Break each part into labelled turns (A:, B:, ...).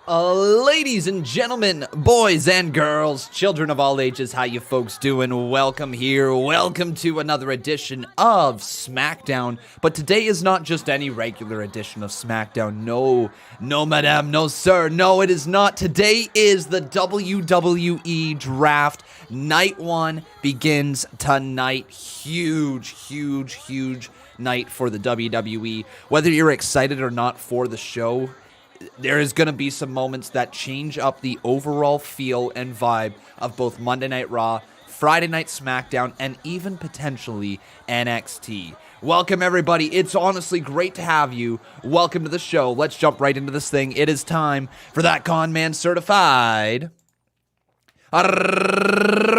A: Ladies and gentlemen, boys and girls, children of all ages, how you folks doing? Welcome here. Welcome to another edition of Smackdown. But today is not just any regular edition of Smackdown. No, madame, no, sir. No, it is not. Today is the WWE Draft. Night 1 begins tonight. Huge night for the WWE. Whether you're excited or not for the show, there is going to be some moments that change up the overall feel and vibe of both Monday Night Raw, Friday Night Smackdown, and even potentially NXT. Welcome, everybody. It's honestly great to have you. Welcome to the show. Let's jump right into this thing. It is time for that Con Man Certified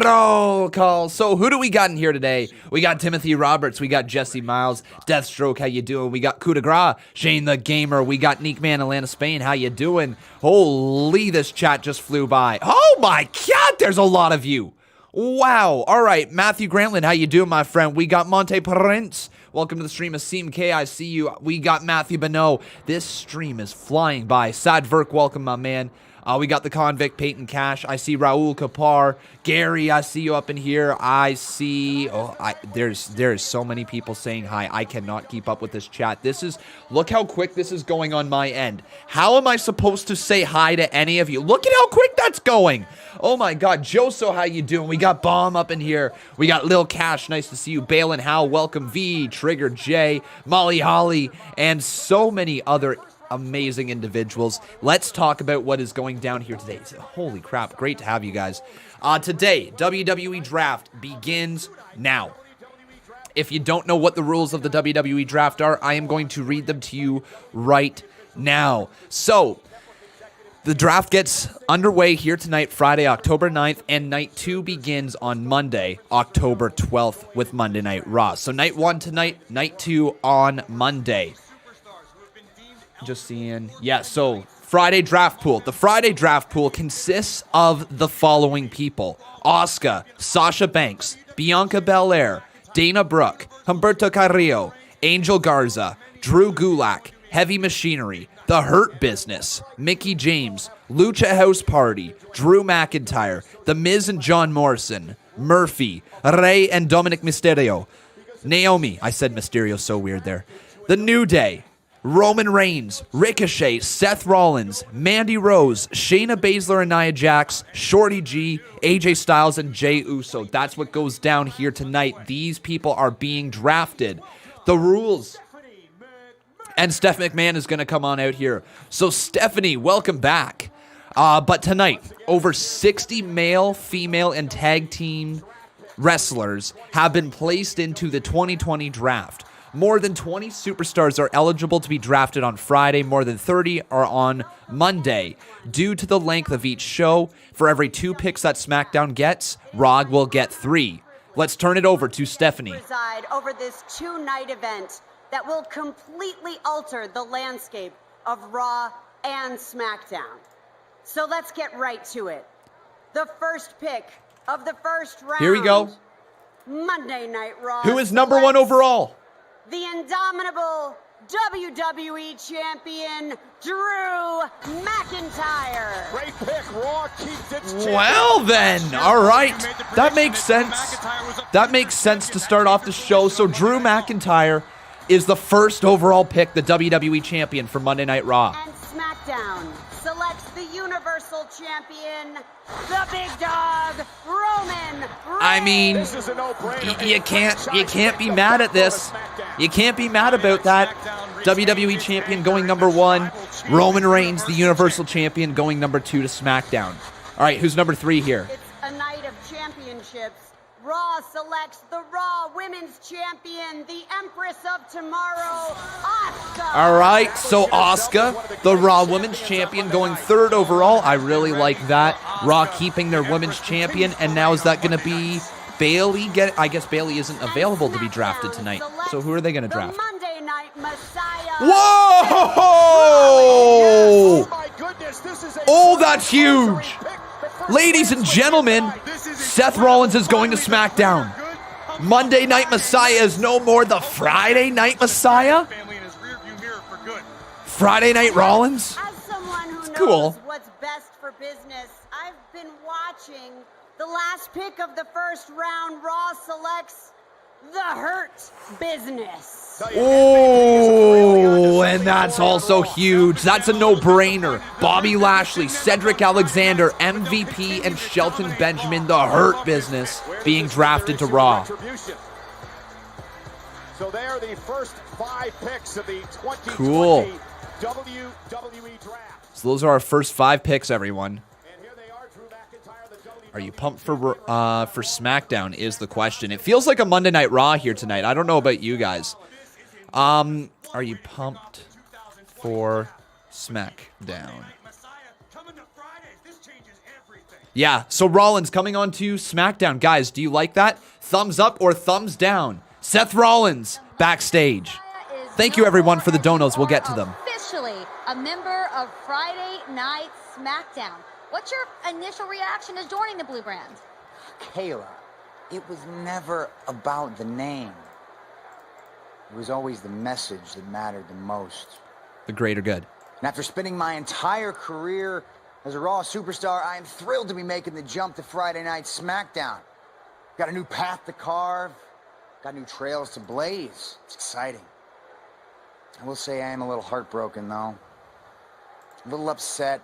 A: roll call. So who do we got in here today? We got Timothy Roberts. We got Jesse Miles. Deathstroke, how you doing? We got Coup de Grace. Shane the Gamer. We got Neek Man, Atlanta, Spain. How you doing? Holy, this chat just flew by. Oh my God, there's a lot of you. Wow. All right, Matthew Grantland, how you doing, my friend? We got Monte Prince. Welcome to the stream. Asim K, I see you. We got Matthew Bonneau. This stream is flying by. Sad Verk, welcome, my man. We got the Convict, Peyton Cash. I see Raul Kapar. Gary, I see you up in here. I see... there's so many people saying hi. I cannot keep up with this chat. Look how quick this is going on my end. How am I supposed to say hi to any of you? Look at how quick that's going. Oh my God. Joso, how you doing? We got Bomb up in here. We got Lil Cash. Nice to see you. Balin Howe, welcome. V, Trigger J, Molly Holly, and so many other amazing individuals. Let's talk about what is going down here today. Holy crap, great to have you guys. Today, WWE Draft begins now. If you don't know what the rules of the WWE Draft are, I am going to read them to you right now. So, the draft gets underway here tonight, Friday, October 9th, and Night 2 begins on Monday, October 12th, with Monday Night Raw. So, Night 1 tonight, Night 2 on Monday. Just seeing. Yeah, so Friday draft pool. The Friday draft pool consists of the following people: Asuka, Sasha Banks, Bianca Belair, Dana Brooke, Humberto Carrillo, Angel Garza, Drew Gulak, Heavy Machinery, The Hurt Business, Mickie James, Lucha House Party, Drew McIntyre, The Miz and John Morrison, Murphy, Rey and Dominic Mysterio, Naomi. I said Mysterio so weird there. The New Day, Roman Reigns, Ricochet, Seth Rollins, Mandy Rose, Shayna Baszler and Nia Jax, Shorty G, AJ Styles, and Jey Uso. That's what goes down here tonight. These people are being drafted. The rules. And Steph McMahon is going to come on out here. So Stephanie, welcome back. But tonight, over 60 male, female, and tag team wrestlers have been placed into the 2020 draft. More than 20 superstars are eligible to be drafted on Friday. More than 30 are on Monday. Due to the length of each show, for every 2 picks that SmackDown gets, Raw will get 3. Let's turn it over to Stephanie.
B: Preside over this 2-night event that will completely alter the landscape of Raw and SmackDown. So let's get right to it. The first pick of the first round.
A: Here we go.
B: Monday Night Raw.
A: Who is number 1 overall?
B: The indomitable WWE Champion, Drew McIntyre.
C: Great pick. Raw keeps its
A: Well then, all right. That makes sense. That makes sense to start off the show. So Drew McIntyre is the first overall pick, the WWE Champion for Monday Night Raw.
B: And SmackDown selects the Universal Champion, the big dog, Roman Reigns.
A: I mean, you can't be mad at this. You can't be mad about that. WWE Champion going number 1. Roman Reigns, the Universal Champion, going number 2 to SmackDown. All right, who's number 3 here?
B: It's a night of championships. Raw selects the Raw Women's Champion, the Empress of Tomorrow, Asuka.
A: All right, so Asuka, the Raw Women's Champion, going 3rd overall. I really like that. Raw keeping their Women's Champion, and now is that going to be Bayley? I guess Bayley isn't available to be drafted tonight. So who are they going to draft?
B: Monday Night Messiah.
A: Whoa! Oh, that's huge! Ladies and gentlemen, Seth Rollins is going to SmackDown. Monday Night Messiah is no more the Friday Night Messiah. Friday Night Rollins.
B: As someone who knows
A: cool.
B: what's for business. I've been watching the last pick of the first round. Raw selects the Hurt Business.
A: Oh, and that's also huge. That's a no-brainer. Bobby Lashley, Cedric Alexander, MVP, and Shelton Benjamin, the Hurt Business, being drafted to Raw.
C: So they are the first 5 picks of the 2020
A: Cool.
C: WWE Draft.
A: So those are our first 5 picks, everyone.
C: And here they are, Drew McIntyre, the WWE
A: Are you pumped for SmackDown is the question. It feels like a Monday Night Raw here tonight. I don't know about you guys. Are you pumped for SmackDown? Yeah, so Rollins coming on to SmackDown. Guys, do you like that? Thumbs up or thumbs down? Seth Rollins, backstage. Thank you, everyone, for the donos. We'll get to them.
D: Officially a member of Friday Night SmackDown. What's your initial reaction to joining the Blue Brand?
E: Kayla, it was never about the name. It was always the message that mattered the most.
A: The greater good.
E: And after spending my entire career as a Raw superstar, I am thrilled to be making the jump to Friday Night SmackDown. Got a new path to carve, got new trails to blaze. It's exciting. I will say I am a little heartbroken, though. A little upset.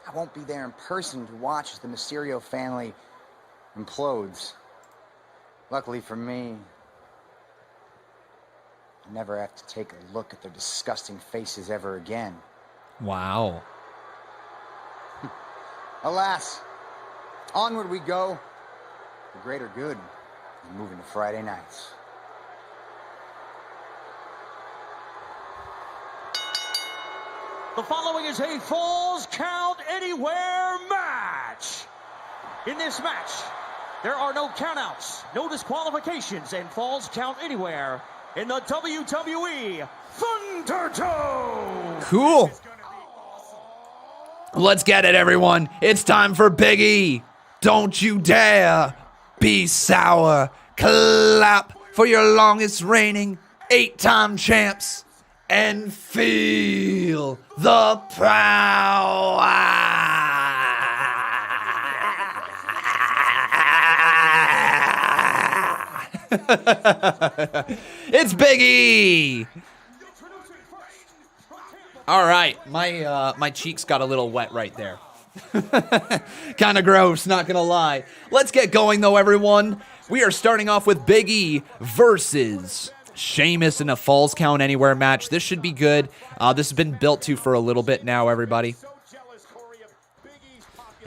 E: I won't be there in person to watch as the Mysterio family implodes. Luckily for me, I never have to take a look at their disgusting faces ever again.
A: Wow.
E: Alas, onward we go. The greater good is moving to Friday nights.
F: The following is a Falls Count Anywhere match. In this match, there are no countouts, no disqualifications, and Falls Count Anywhere in the WWE Thunderdome.
A: Cool. Let's get it, everyone. It's time for Big E. Don't you dare be sour. Clap for your longest reigning 8-time champs and feel the power. It's Big E. All right, my cheeks got a little wet right there. Kind of gross, not gonna lie. Let's get going though, everyone. We are starting off with Big E versus Sheamus in a Falls Count Anywhere match. This should be good. This has been built to for a little bit now, everybody.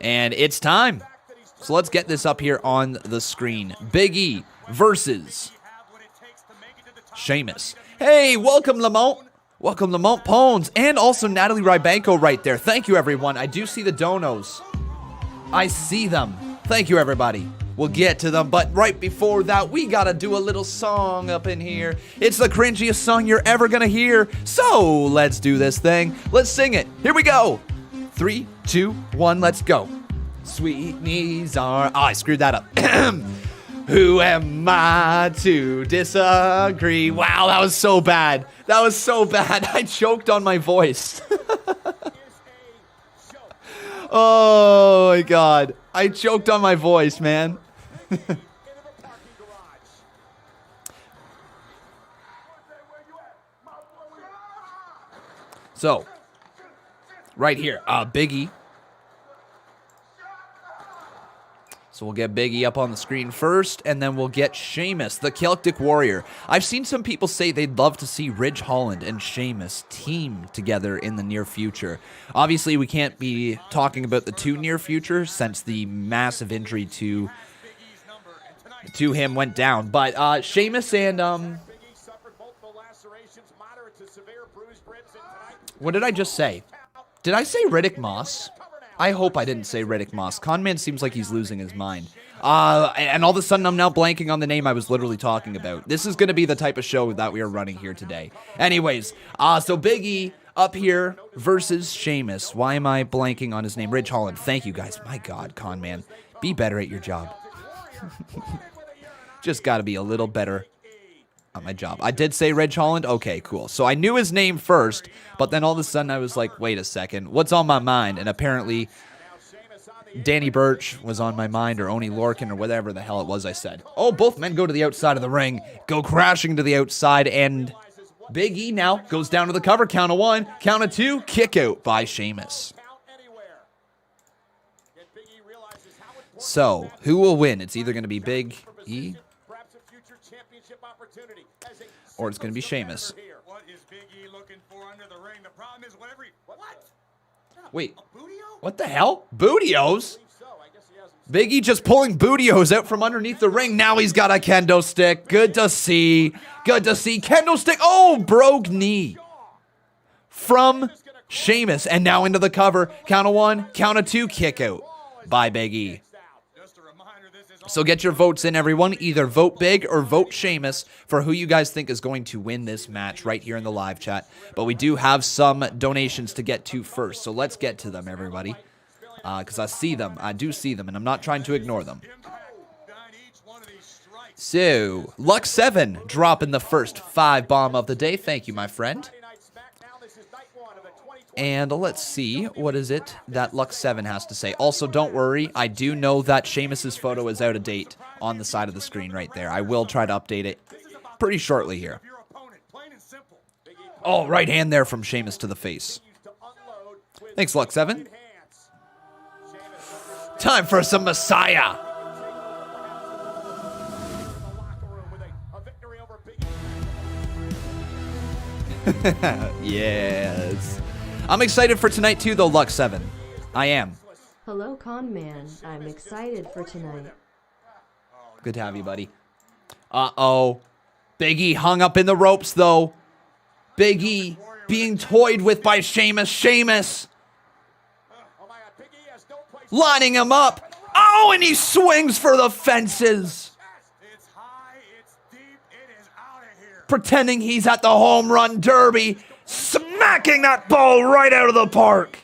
A: And it's time. So let's get this up here on the screen. Big E versus Sheamus. Hey, welcome, Lamont. Welcome, Lamont Pones. And also Natalie Rybanko right there. Thank you, everyone. I do see the donos. I see them. Thank you, everybody. We'll get to them, but right before that, we gotta do a little song up in here. It's the cringiest song you're ever gonna hear, so let's do this thing. Let's sing it. Here we go. 3, 2, 1, let's go. Sweet knees are... Oh, I screwed that up. Who am I to disagree? Wow, that was so bad. That was so bad. I choked on my voice. Oh, my God. I choked on my voice, man. So, right here, Big E. So we'll get Big E up on the screen first, and then we'll get Sheamus, the Celtic Warrior. I've seen some people say they'd love to see Ridge Holland and Sheamus team together in the near future. Obviously, we can't be talking about the two near future since the massive injury to him went down. But Sheamus and what did I just say? Did I say Riddick Moss? I hope I didn't say Riddick Moss. Conman seems like he's losing his mind. And all of a sudden, I'm now blanking on the name I was literally talking about. This is going to be the type of show that we are running here today. Anyways, so Big E up here versus Sheamus. Why am I blanking on his name? Ridge Holland. Thank you, guys. My God, Conman. Be better at your job. Just got to be a little better at my job. I did say Ridge Holland? Okay, cool. So I knew his name first, but then all of a sudden I was like, wait a second, what's on my mind? And apparently Danny Burch was on my mind, or Oney Lorcan, or whatever the hell it was I said. Oh, both men go to the outside of the ring, go crashing to the outside, and Big E now goes down to the cover. Count of 1, count of 2, kick out by Sheamus. So, who will win? It's either going to be Big E, or it's going to be Sheamus. Wait, what the hell? Bootios? Big E just pulling Bootios out from underneath the ring. Now he's got a kendo stick. Good to see. Good to see. Kendo stick. Oh, broke knee from Sheamus. And now into the cover. Count of 1, count of 2, kick out by Big E. So get your votes in, everyone. Either vote Big or vote Sheamus for who you guys think is going to win this match right here in the live chat. But we do have some donations to get to first, so let's get to them, everybody. Because I see them. I do see them, and I'm not trying to ignore them. So, Lux7 dropping the first 5 bomb of the day. Thank you, my friend. And let's see, what is it that Lux7 has to say? Also, don't worry, I do know that Sheamus's photo is out of date on the side of the screen right there. I will try to update it pretty shortly here. Oh, right hand there from Sheamus to the face. Thanks, Lux7. Time for some Messiah. Yes. I'm excited for tonight too, though, Lux7. I am.
G: Hello, Con Man. I'm excited for tonight.
A: Good to have you, buddy. Uh-oh. Big E hung up in the ropes, though. Big E being toyed with by Sheamus. Sheamus lining him up. Oh, and he swings for the fences. Pretending he's at the home run derby. Smacking that ball right out of the park.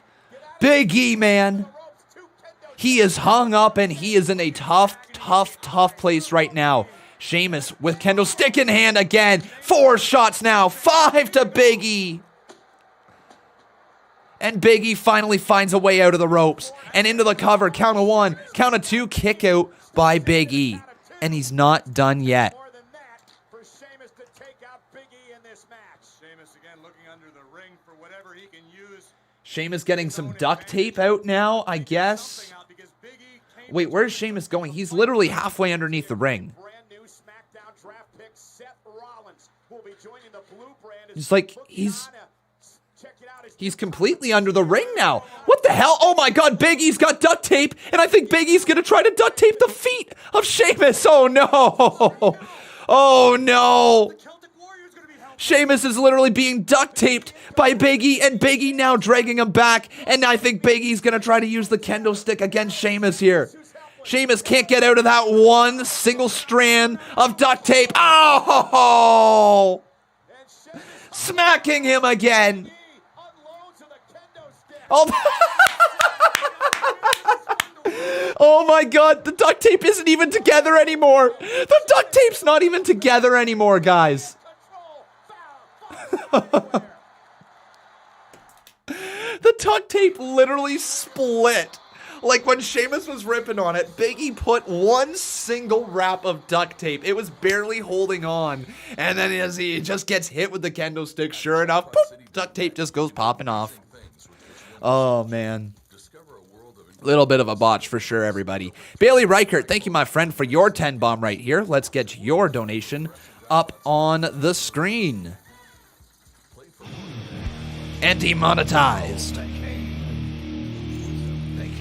A: Big E, man. He is hung up and he is in a tough place right now. Sheamus with kendo stick in hand again. 4 shots now. 5 to Big E. And Big E finally finds a way out of the ropes. And into the cover. Count of 1, count of 2, kick out by Big E. And he's not done yet. Sheamus getting some duct tape out now, I guess. Wait, where's Sheamus going? He's literally halfway underneath the ring. It's like he's completely under the ring now. What the hell? Oh my God, Big E's got duct tape, and I think Big E's gonna try to duct tape the feet of Sheamus. Oh no. Oh no. Sheamus is literally being duct taped by Big E, and Big E now dragging him back. And I think Big E's going to try to use the kendo stick against Sheamus here. Sheamus can't get out of that one single strand of duct tape. Oh! Smacking him again. Oh, oh my God, the duct tape isn't even together anymore. The duct tape's not even together anymore, guys. The duct tape literally split. Like when Sheamus was ripping on it, Big E put one single wrap of duct tape. It was barely holding on. And then as he just gets hit with the kendo stick, sure enough, poof, duct tape just goes popping off. Oh, man. Little bit of a botch for sure, everybody. Bailey Reichert, thank you, my friend, for your 10 bomb right here. Let's get your donation up on the screen. And demonetized. The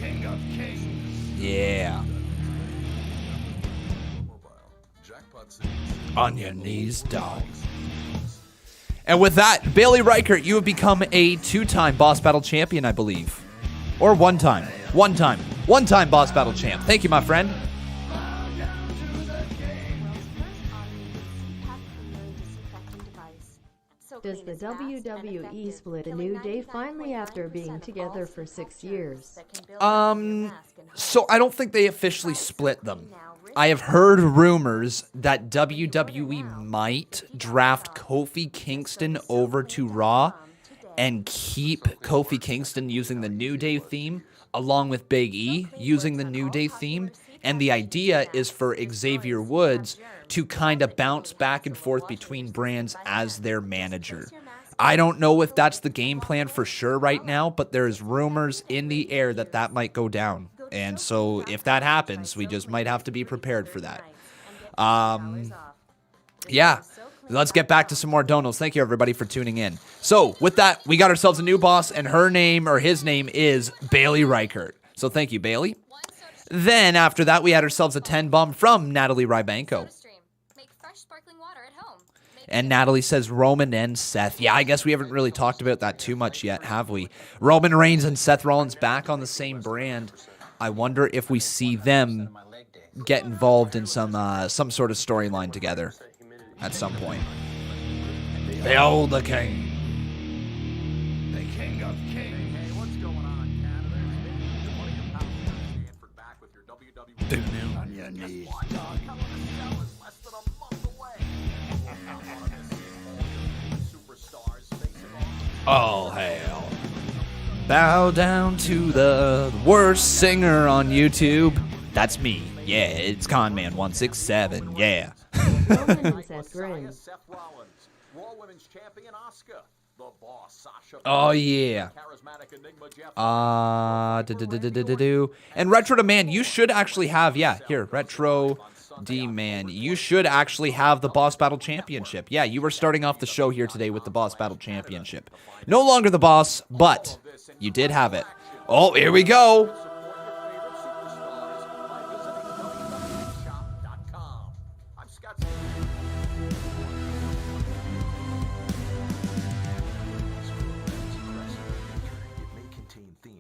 A: king of kings. Yeah. On your knees, dog. And with that, Bailey Reichert, you have become a 2-time Boss Battle champion, I believe. Or one time Boss Battle champ. Thank you, my friend.
G: Does the WWE split a New Day finally after being together for 6 years?
A: So I don't think they officially split them. I have heard rumors that WWE might draft Kofi Kingston over to Raw and keep Kofi Kingston using the New Day theme along with Big E using the New Day theme. And the idea is for Xavier Woods to kind of bounce back and forth between brands as their manager. I don't know if that's the game plan for sure right now, but there's rumors in the air that that might go down. And so if that happens, we just might have to be prepared for that. Yeah, let's get back to some more donos. Thank you, everybody, for tuning in. So with that, we got ourselves a new boss, and her name, or his name, is Bayley Reichert. So thank you, Bayley. Then after that, we had ourselves a 10 bomb from Natalie Rybanko. And Natalie says Roman and Seth. Yeah, I guess we haven't really talked about that too much yet, have we? Roman Reigns and Seth Rollins back on the same brand. I wonder if we see them get involved in some sort of storyline together at some point. Behold the king. The king of kings.
C: Hey, what's going on, Canada? Stanford back with your WWE
A: On your knees. Oh, hell. Bow down to the worst singer on YouTube. That's me. Yeah, it's Conman167. Yeah.
G: Roman and Seth Rollins.
C: Seth Rollins, Raw Women's Champion Asuka, the Boss Sasha
A: Oh,
C: Banks,
A: yeah.
C: Charismatic Enigma Jeff.
A: And Retro Man, you should actually have, yeah, here, Retro D-Man, you should actually have the Boss Battle Championship. Yeah, you were starting off the show here today with the Boss Battle Championship. No longer the boss, but you did have it. Oh, here we go.
C: I'm Scott.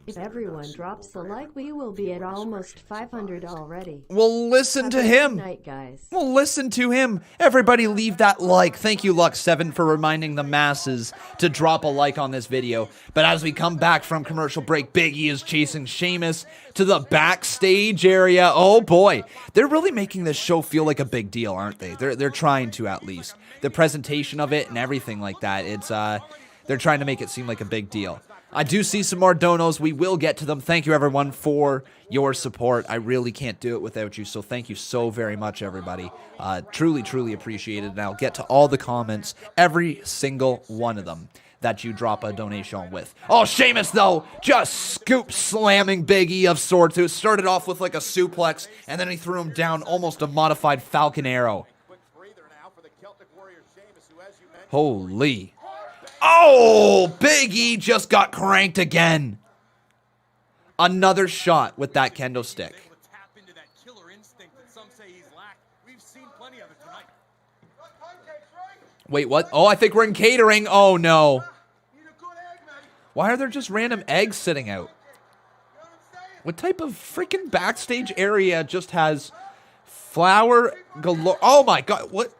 G: If everyone drops the like, we will be at almost 500 already.
A: Well, listen to
G: Have a good
A: him.
G: night, guys.
A: Well, listen to him. Everybody leave that like. Thank you, Lux7, for reminding the masses to drop a like on this video. But as we come back from commercial break, Big E is chasing Sheamus to the backstage area. Oh, boy. They're really making this show feel like a big deal, aren't they? They're trying to, at least. The presentation of it and everything like that, they're trying to make it seem like a big deal. I do see some more donos. We will get to them. Thank you, everyone, for your support. I really can't do it without you, so thank you so very much, everybody. Truly, truly appreciate it, and I'll get to all the comments, every single one of them, that you drop a donation with. Oh, Sheamus, though, just scoop slamming Big E of sorts. It started off with like a suplex, and then he threw him down almost a modified Falcon Arrow. Holy. Oh, Big E just got cranked again. Another shot with that kendo stick. Wait, what? Oh, I think we're in catering. Oh, no. Why are there just random eggs sitting out? What type of freaking backstage area just has flour galore? Oh, my God. What?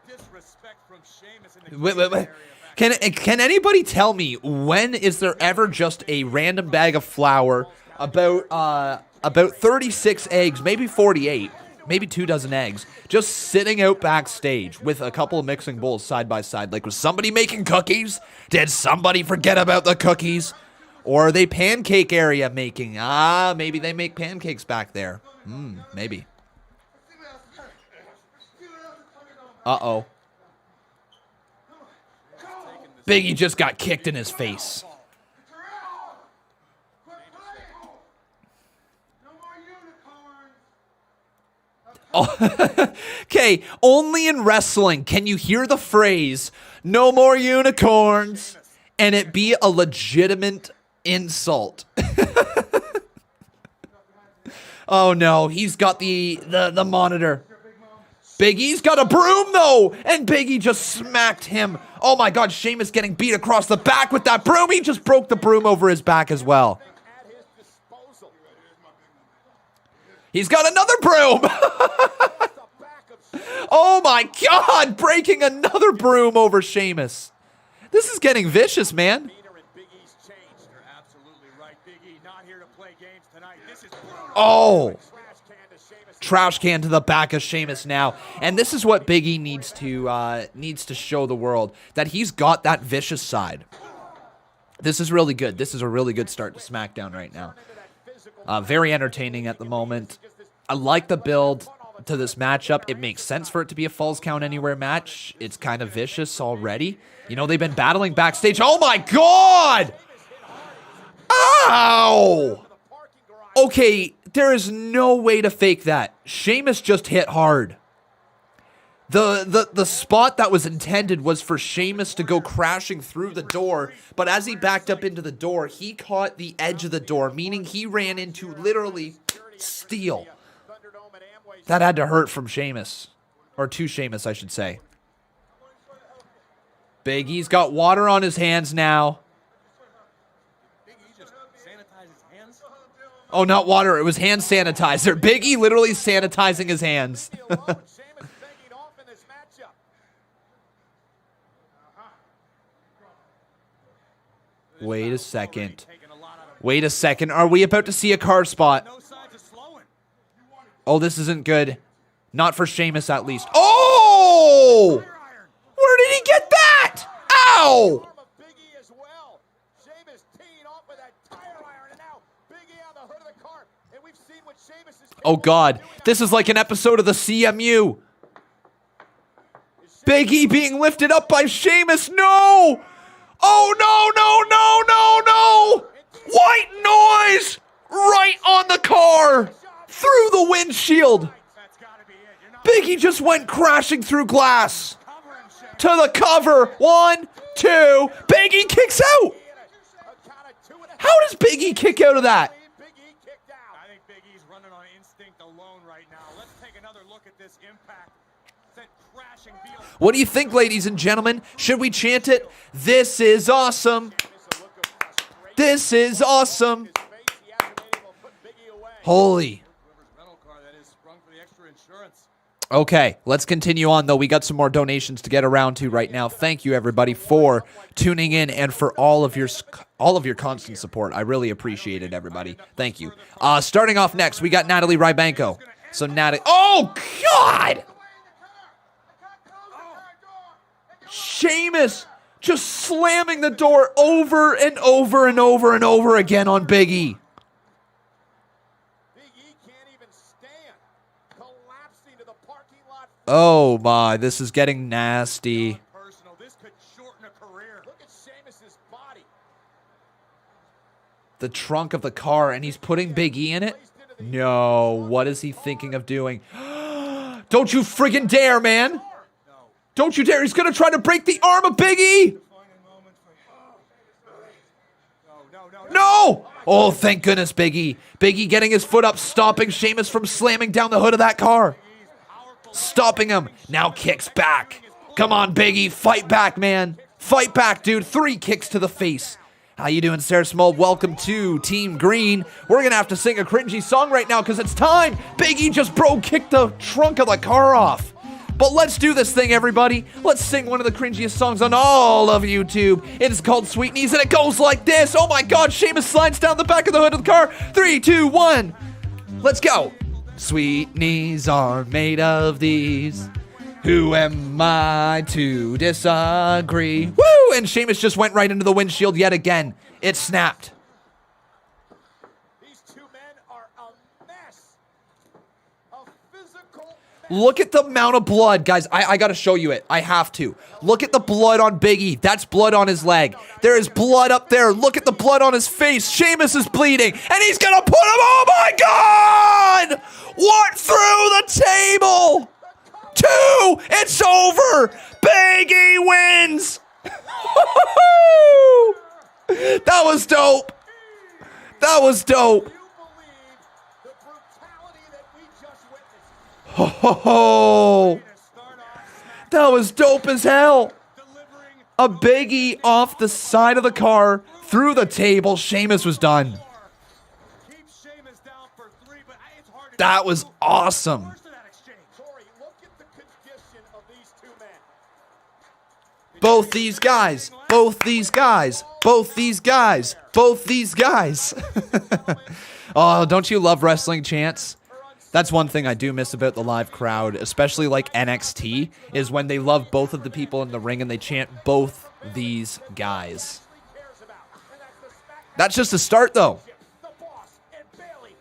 A: Wait. Can anybody tell me, when is there ever just a random bag of flour, about 36 eggs, maybe 48, maybe 2 dozen eggs, just sitting out backstage with a couple of mixing bowls side by side? Like, was somebody making cookies? Did somebody forget about the cookies? Or are they pancake area making? Maybe they make pancakes back there. Maybe. Uh-oh. Big E just got kicked in his face. Oh, okay, only in wrestling can you hear the phrase, "No more unicorns," and it be a legitimate insult. Oh no, he's got the monitor. Big E's got a broom, though, and Big E just smacked him. Oh, my God, Sheamus getting beat across the back with that broom. He just broke the broom over his back as well. He's got another broom. Oh, my God, breaking another broom over Sheamus. This is getting vicious, man. Oh. Trash can to the back of Sheamus now. And this is what Big E needs to show the world, that he's got that vicious side. This is really good. This is a really good start to SmackDown right now. Very entertaining at the moment. I like the build to this matchup. It makes sense for it to be a Falls Count Anywhere match. It's kind of vicious already. You know, they've been battling backstage. Oh my God! Ow! Okay, there is no way to fake that. Sheamus just hit hard. The spot that was intended was for Sheamus to go crashing through the door, but as he backed up into the door, he caught the edge of the door, meaning he ran into literally steel. That had to hurt from Sheamus. Or to Sheamus, I should say. Big E's got water on his hands now. Oh, not water. It was hand sanitizer. Big E literally sanitizing his hands. Wait a second. Wait a second. Are we about to see a car spot? Oh, this isn't good. Not for Sheamus, at least. Oh! Where did he get that? Ow! Oh, God. This is like an episode of the CMU. Big E being lifted up by Sheamus. No! Oh, no, no, no, no, no! White noise! Right on the car! Through the windshield! Big E just went crashing through glass. To the cover. 1, 2. Big E kicks out! How does Big E kick out of that?
F: I think Big E's running on instinct alone right now. Let's take another look at this impact. Sent crashing via.
A: What do you think, ladies and gentlemen? Should we chant it? This is awesome. This is awesome. Holy. Okay, let's continue on, though. We got some more donations to get around to right now. Thank you, everybody, for tuning in and for all of your constant support. I really appreciate it, everybody. Thank you. Starting off next, we got Natalie Rybanko. So, Natalie... Oh, God! Sheamus just slamming the door over and over and over and over again on Big E. Oh my, this is getting nasty. The trunk of the car, and he's putting Big E in it? No, what is he thinking of doing? Don't you friggin' dare, man! Don't you dare, he's gonna try to break the arm of Big E! No! Oh, thank goodness, Big E. Big E getting his foot up, stopping Sheamus from slamming down the hood of that car. Stopping him. Now kicks back. Come on, Big E. Fight back, man. Fight back, dude. 3 kicks to the face. How you doing, Sarah Small? Welcome to Team Green. We're going to have to sing a cringy song right now because it's time. Big E just kicked the trunk of the car off. But let's do this thing, everybody. Let's sing one of the cringiest songs on all of YouTube. It is called Sweet Knees, and it goes like this. Oh, my God. Sheamus slides down the back of the hood of the car. 3, 2, 1. Let's go. Sweet knees are made of these. Who am I to disagree? Woo! And Sheamus just went right into the windshield yet again. It snapped.
C: These two men are a mess. A physical mess.
A: Look at the amount of blood, guys. I gotta show you it. I have to. Look at the blood on Big E. That's blood on his leg. There is blood up there. Look at the blood on his face. Sheamus is bleeding, and he's gonna put him. Oh my God! What through the table? 2. It's over. Big E wins. That was dope. That was dope. Oh, that was dope as hell. A Big E off the side of the car, through the table. Sheamus was done. That was awesome. Both these guys. Both these guys. Both these guys. Both these guys. Oh, don't you love wrestling chants? That's one thing I do miss about the live crowd, especially like NXT, is when they love both of the people in the ring and they chant both these guys. That's just a start, though.
C: The Boss and Bayley.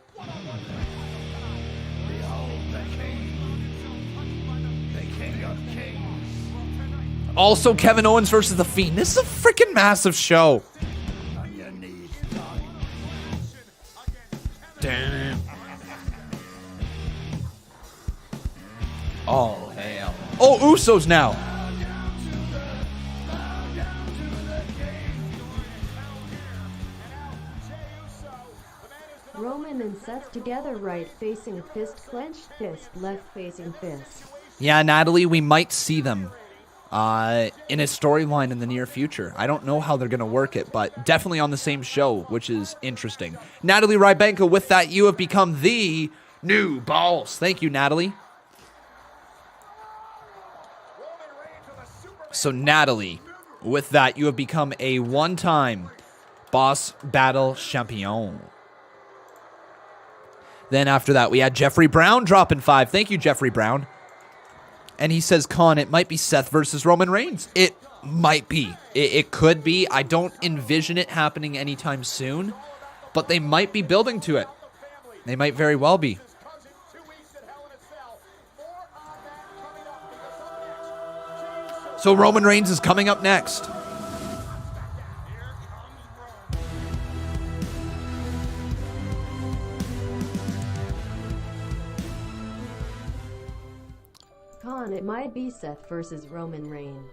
A: Also, Kevin Owens versus The Fiend. This is a freaking massive show. Damn. Oh, hell. Oh, Usos now.
G: Roman and Seth together, right facing fist, clenched fist, left facing fist.
A: Yeah, Natalie, we might see them in a storyline in the near future. I don't know how they're going to work it, but definitely on the same show, which is interesting. Natalie Rybanko, with that, you have become the new boss. Thank you, Natalie. So, Natalie, with that, you have become a one-time boss battle champion. Then after that, we had Jeffrey Brown dropping 5. Thank you, Jeffrey Brown. And he says, Con, it might be Seth versus Roman Reigns. It might be. It could be. I don't envision it happening anytime soon, but they might be building to it. They might very well be. So Roman Reigns is coming up next.
G: Con, it might be Seth versus Roman Reigns.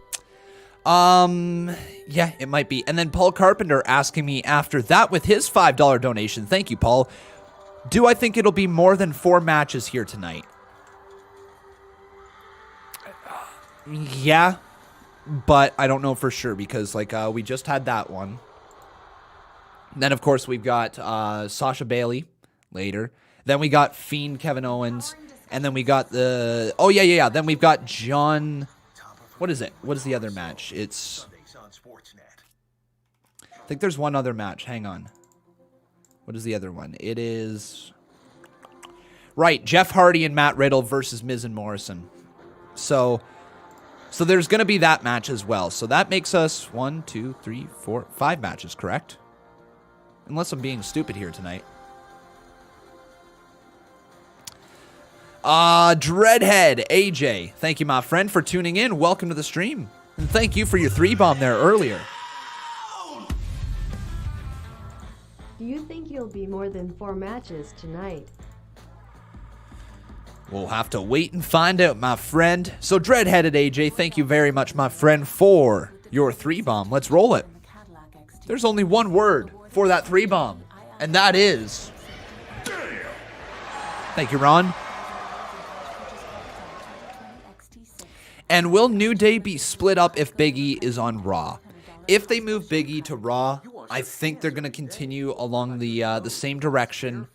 A: Yeah, it might be. And then Paul Carpenter asking me after that with his $5 donation. Thank you, Paul. Do I think it'll be more than 4 matches here tonight? Yeah, but I don't know for sure because, like, we just had that one. Then, of course, we've got Sasha Bayley later. Then we got Fiend Kevin Owens. And then we got the... Oh, yeah. Then we've got John... What is it? What is the other match? It's... I think there's one other match. Hang on. What is the other one? It is... Right, Jeff Hardy and Matt Riddle versus Miz and Morrison. So there's going to be that match as well. So that makes us 1, 2, 3, 4, 5 matches, correct? Unless I'm being stupid here tonight. Dreadhead AJ, thank you, my friend, for tuning in. Welcome to the stream. And thank you for your 3-bomb there earlier.
G: Do you think you'll be more than 4 matches tonight?
A: We'll have to wait and find out, my friend. So, Dreadheaded AJ, thank you very much, my friend, for your 3-bomb. Let's roll it. There's only one word for that 3-bomb, and that is... Thank you, Ron. And will New Day be split up if Big E is on Raw? If they move Big E to Raw, I think they're going to continue along the same direction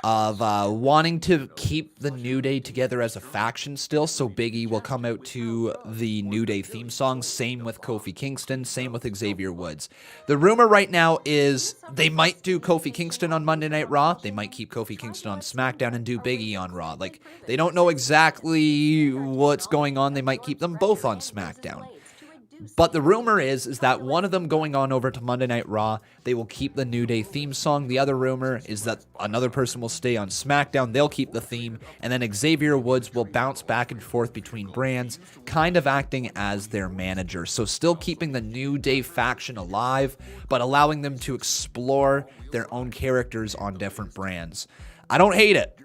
A: of wanting to keep the New Day together as a faction still, so Big E will come out to the New Day theme song. Same with Kofi Kingston, same with Xavier Woods. The rumor right now is they might do Kofi Kingston on Monday Night Raw. They might keep Kofi Kingston on SmackDown and do Big E on Raw. Like, they don't know exactly what's going on. They might keep them both on SmackDown. But the rumor is that one of them going on over to Monday Night Raw, they will keep the New Day theme song. The other rumor is that another person will stay on SmackDown. They'll keep the theme. And then Xavier Woods will bounce back and forth between brands, kind of acting as their manager. So still keeping the New Day faction alive, but allowing them to explore their own characters on different brands. I don't hate it.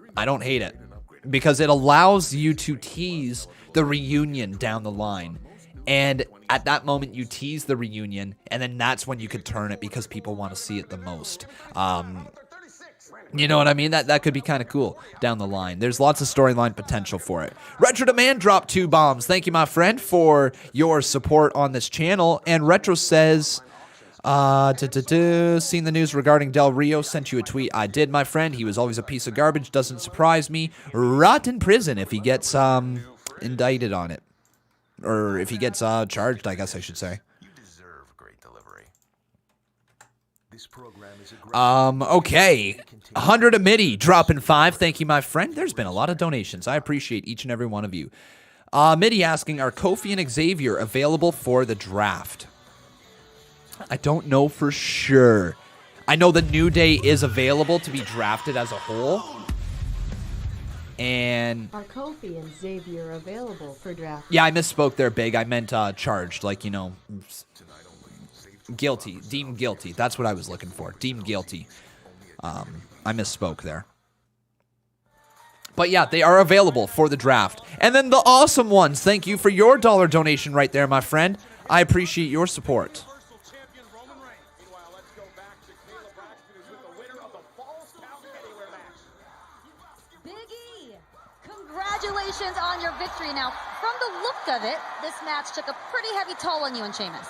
A: Because it allows you to tease the reunion down the line. And at that moment, you tease the reunion, and then that's when you could turn it because people want to see it the most. You know what I mean? That could be kind of cool down the line. There's lots of storyline potential for it. Retro Demand dropped 2 bombs. Thank you, my friend, for your support on this channel. And Retro says, seen the news regarding Del Rio, sent you a tweet. I did, my friend. He was always a piece of garbage. Doesn't surprise me. Rot in prison if he gets indicted on it. Or if he gets charged, I guess I should say.
C: You deserve great delivery. This program is a
A: okay. 100 a Mitty, dropping 5. Thank you, my friend. There's been a lot of donations. I appreciate each and every one of you. Mitty asking, are Kofi and Xavier available for the draft? I don't know for sure. I know the New Day is available to be drafted as a whole. And
G: Are Kofi and Xavier available for draft?
A: yeah, I misspoke there, Big. I meant charged, like, you know, guilty, deemed guilty. That's what I was looking for, deemed guilty. I misspoke there. But yeah, they are available for the draft. And then the awesome ones, thank you for your $1 donation right there, my friend. I appreciate your support.
D: Congratulations on your victory. Now, from the look of it, this match took a pretty heavy toll on you and Sheamus.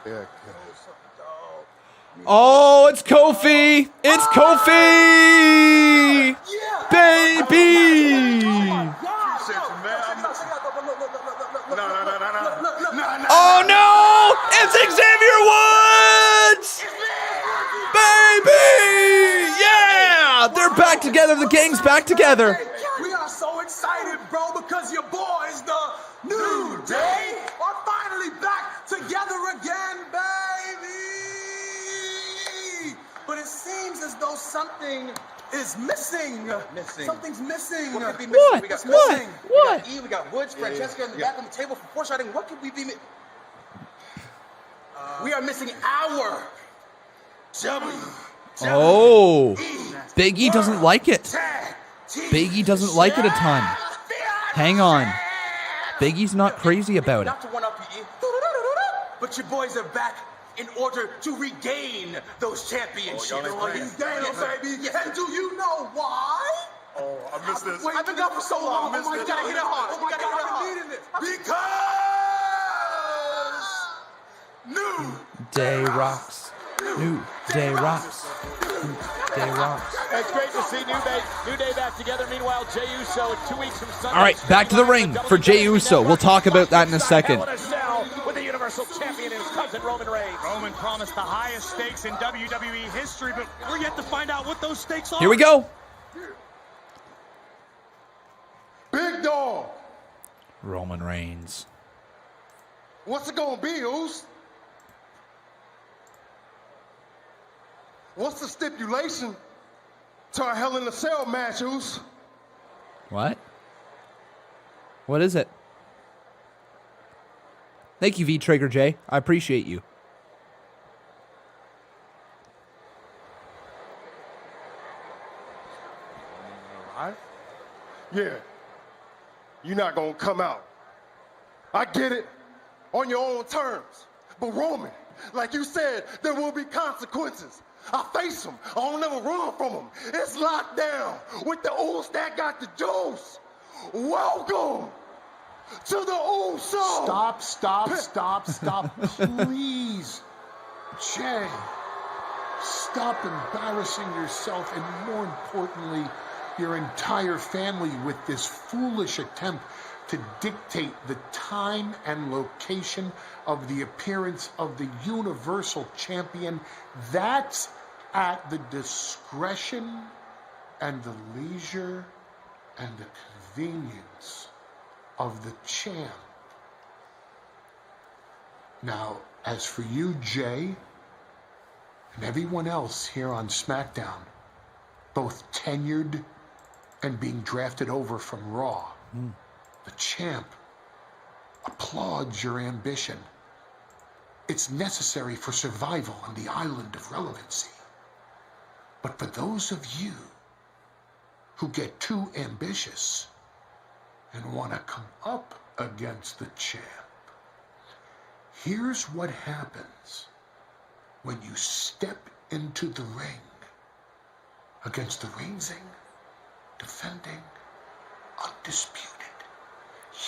H: Yeah,
A: Oh, it's Kofi! It's Kofi! Baby! Oh no! It's Xavier Woods! Baby! Yeah! They're back together. The gang's back together.
C: We are so excited, bro, because your boys, the New Day, are finally back together again, baby! But it seems as though something is missing. Something's missing.
H: What could be missing?
A: What?
H: We got
A: What?
H: missing.
A: What?
H: We got E, we got Woods, Francesca in the back on the table for foreshadowing. What could we be missing? We are missing our W.
A: Oh. Big E doesn't like it. Big E doesn't like it a ton. Hang on. Big E's not crazy about it.
H: Not to one up you, but your boys are back in order to regain those championships.
C: He's down, baby. And do you know why?
H: Oh, I missed this.
C: I've been gone for so long.
H: I missed this. Gotta hit it hard.
C: Oh my
H: Gotta
C: God,
H: hit it
C: I've
H: hard.
C: been needing this. Because New
A: Day rocks. New Day rocks. New Day rocks.
F: It's great to see New Day back together. Meanwhile, Jey Uso in 2 weeks from Sunday.
A: All right, back to the ring for Jey Uso. We'll talk about that in a second.
F: With the Universal Champion and his cousin Roman Reigns.
I: Roman promised the highest stakes in WWE history, but we're yet to find out what those stakes are.
A: Here we go.
H: Big dog.
A: Roman Reigns.
H: What's it gonna be, Oos? What's the stipulation to our Hell in a Cell match, Oos?
A: What? What is it? Thank you, V-Trigger J. I appreciate you.
H: Yeah. You're not gonna come out. I get it. On your own terms. But Roman, like you said, there will be consequences. I face them. I don't never run from them. It's locked down with the Oos that got the juice. Welcome to the Uso.
J: Stop, please. Jey, stop embarrassing yourself and, more importantly, your entire family with this foolish attempt to dictate the time and location of the appearance of the Universal Champion. That's at the discretion and the leisure and the convenience of the champ. Now, as for you, Jey, and everyone else here on SmackDown, both tenured and being drafted over from Raw, the champ applauds your ambition. It's necessary for survival on the island of relevancy. But for those of you who get too ambitious and want to come up against the champ, here's what happens when you step into the ring against the reigning, defending, undisputed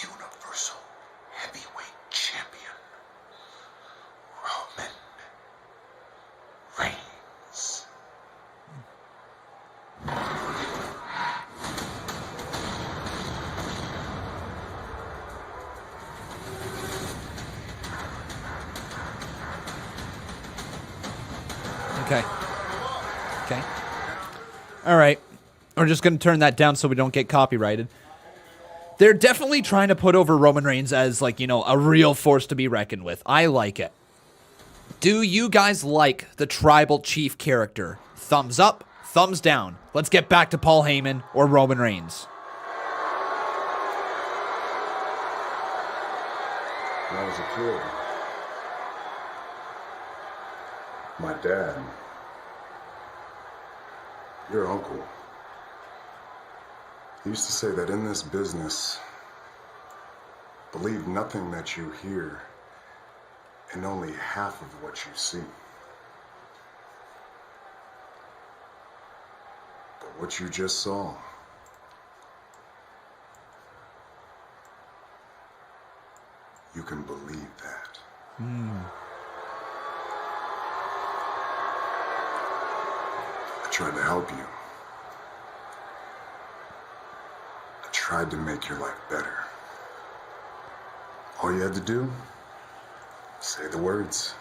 J: Universal Heavyweight Champion, Roman Reigns.
A: Okay. Okay. All right. We're just going to turn that down so we don't get copyrighted. They're definitely trying to put over Roman Reigns as, like, you know, a real force to be reckoned with. I like it. Do you guys like the Tribal Chief character? Thumbs up, thumbs down. Let's get back to Paul Heyman or Roman Reigns.
K: When I was a kid, my dad, your uncle, he used to say that in this business, believe nothing that you hear and only half of what you see. But what you just saw, you can believe that. I tried to help you. I tried to make your life better. All you had to do, say the words.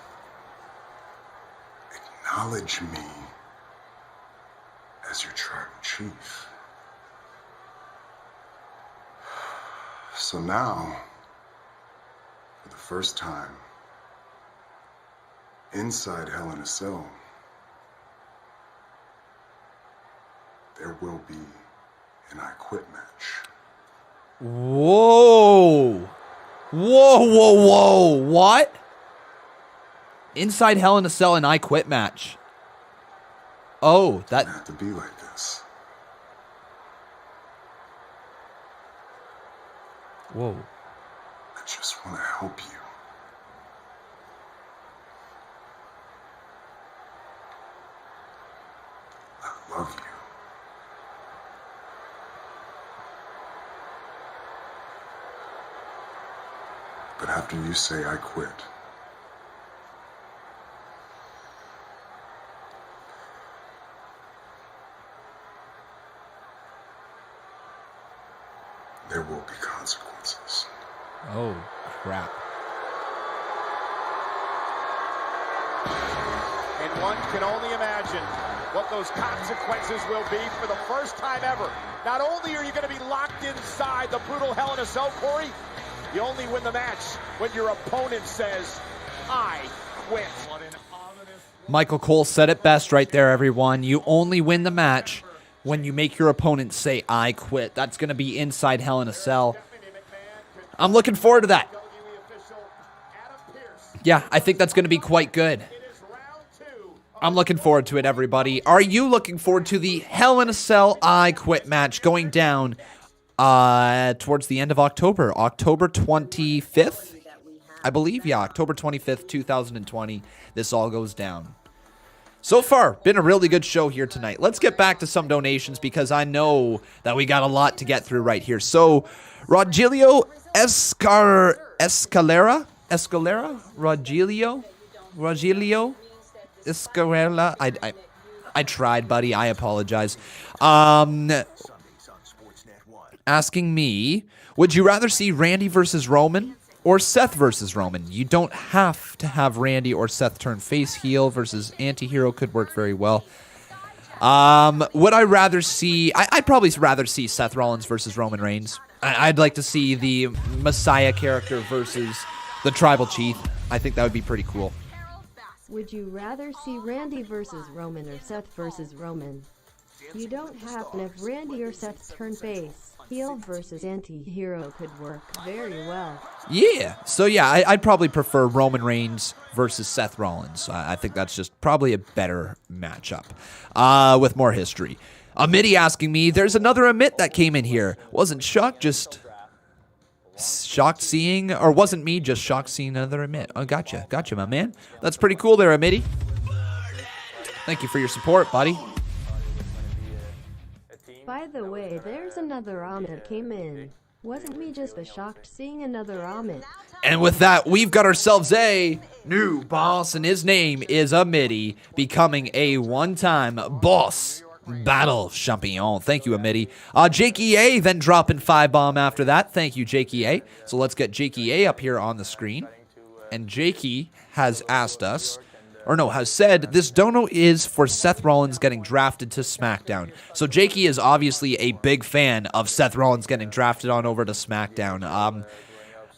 K: Acknowledge me as your tribal chief. So now, for the first time, inside Hell in a Cell, there will be an I Quit match.
A: Whoa. Whoa. What? Inside Hell in a Cell and I Quit match. Oh, that...
K: It doesn't have to be like this.
A: Whoa.
K: I just want to help you. I love you. But after you say I quit, there will be consequences.
A: Oh, crap.
I: And one can only imagine what those consequences will be for the first time ever. Not only are you going to be locked inside the brutal Hell in a Cell, Corey, you only win the match when your opponent says, I quit.
A: Michael Cole said it best right there, everyone. You only win the match when you make your opponent say, I quit. That's going to be inside Hell in a Cell. I'm looking forward to that. Yeah, I think that's going to be quite good. I'm looking forward to it, everybody. Are you looking forward to the Hell in a Cell I Quit match going down towards the end of October? October 25th, I believe. Yeah, October 25th, 2020. This all goes down. So far, been a really good show here tonight. Let's get back to some donations because I know that we got a lot to get through right here. So, Rogelio Escalera? Rogelio Escalera? I tried, buddy. I apologize. Asking me, would you rather see Randy versus Roman or Seth versus Roman? You don't have to have Randy or Seth turn face. Heel versus anti-hero could work very well. Would I rather see... I'd probably rather see Seth Rollins versus Roman Reigns. I'd like to see the Messiah character versus the Tribal Chief. I think that would be pretty cool.
G: Would you rather see Randy versus Roman or Seth versus Roman? You don't have to have Randy or Seth turn face. Heel versus anti-hero could work very well.
A: Yeah. So, yeah, I'd probably prefer Roman Reigns versus Seth Rollins. I think that's just probably a better matchup with more history. Amitty asking me, there's another Amit that came in here. Wasn't shocked, just shocked seeing, or wasn't me, just shocked seeing another Amit. Oh, gotcha, my man. That's pretty cool there, Amitty. Thank you for your support, buddy.
G: By the way, there's another Amit came in. Wasn't me just shocked seeing another Amit?
A: And with that, we've got ourselves a new boss, and his name is Amitty, becoming a one-time boss battle champion. Thank you, Amitty. Jake EA then dropping 5-bomb after that. Thank you, Jake EA. So let's get Jake EA up here on the screen. And Jakey has asked us, or no, has said, this dono is for Seth Rollins getting drafted to SmackDown. So Jakey is obviously a big fan of Seth Rollins getting drafted on over to SmackDown.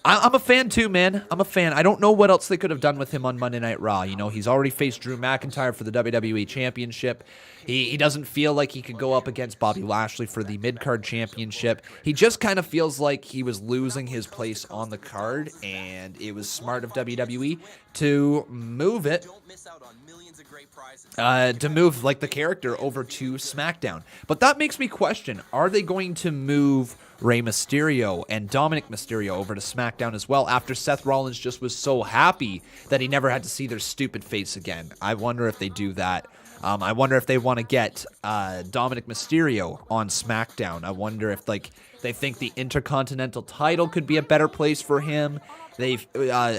A: I'm a fan too, man. I'm a fan. I don't know what else they could have done with him on Monday Night Raw. You know, he's already faced Drew McIntyre for the WWE Championship. He doesn't feel like he could go up against Bobby Lashley for the mid-card championship. He just kind of feels like he was losing his place on the card, and it was smart of WWE to move it, to move like the character over to SmackDown. But that makes me question, are they going to move Rey Mysterio and Dominic Mysterio over to SmackDown as well after Seth Rollins just was so happy that he never had to see their stupid face again? I wonder if they do that. I wonder if they want to get Dominic Mysterio on SmackDown. I wonder if they think the Intercontinental title could be a better place for him. They've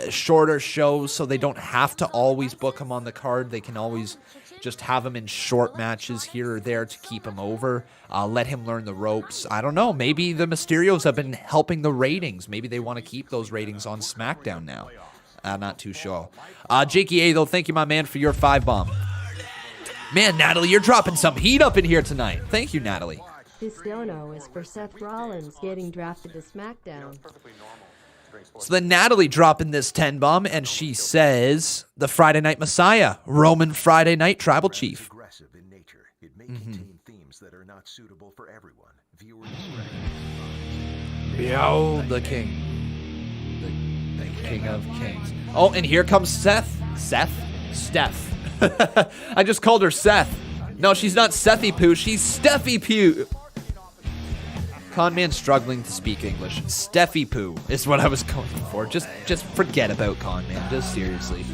A: shorter shows, so they don't have to always book him on the card. They can always just have him in short matches here or there to keep him over. Let him learn the ropes. I don't know. Maybe the Mysterios have been helping the ratings. Maybe they want to keep those ratings on SmackDown now. I'm not too sure. Jakey A, though, thank you, my man, for your 5-bomb. Man, Natalie, you're dropping some heat up in here tonight. Thank you, Natalie.
G: This dono is for Seth Rollins getting drafted to SmackDown.
A: So then Natalie dropping this 10-bomb, and she says, the Friday Night Messiah, Roman Friday Night Tribal Chief. Behold the King. The King of Kings. Oh, and here comes Seth. Steph. I just called her Seth. No, she's not Sethy Poo. She's Steffi Poo. Conman struggling to speak English. Steffi Poo is what I was going for. Just forget about Conman. Just seriously.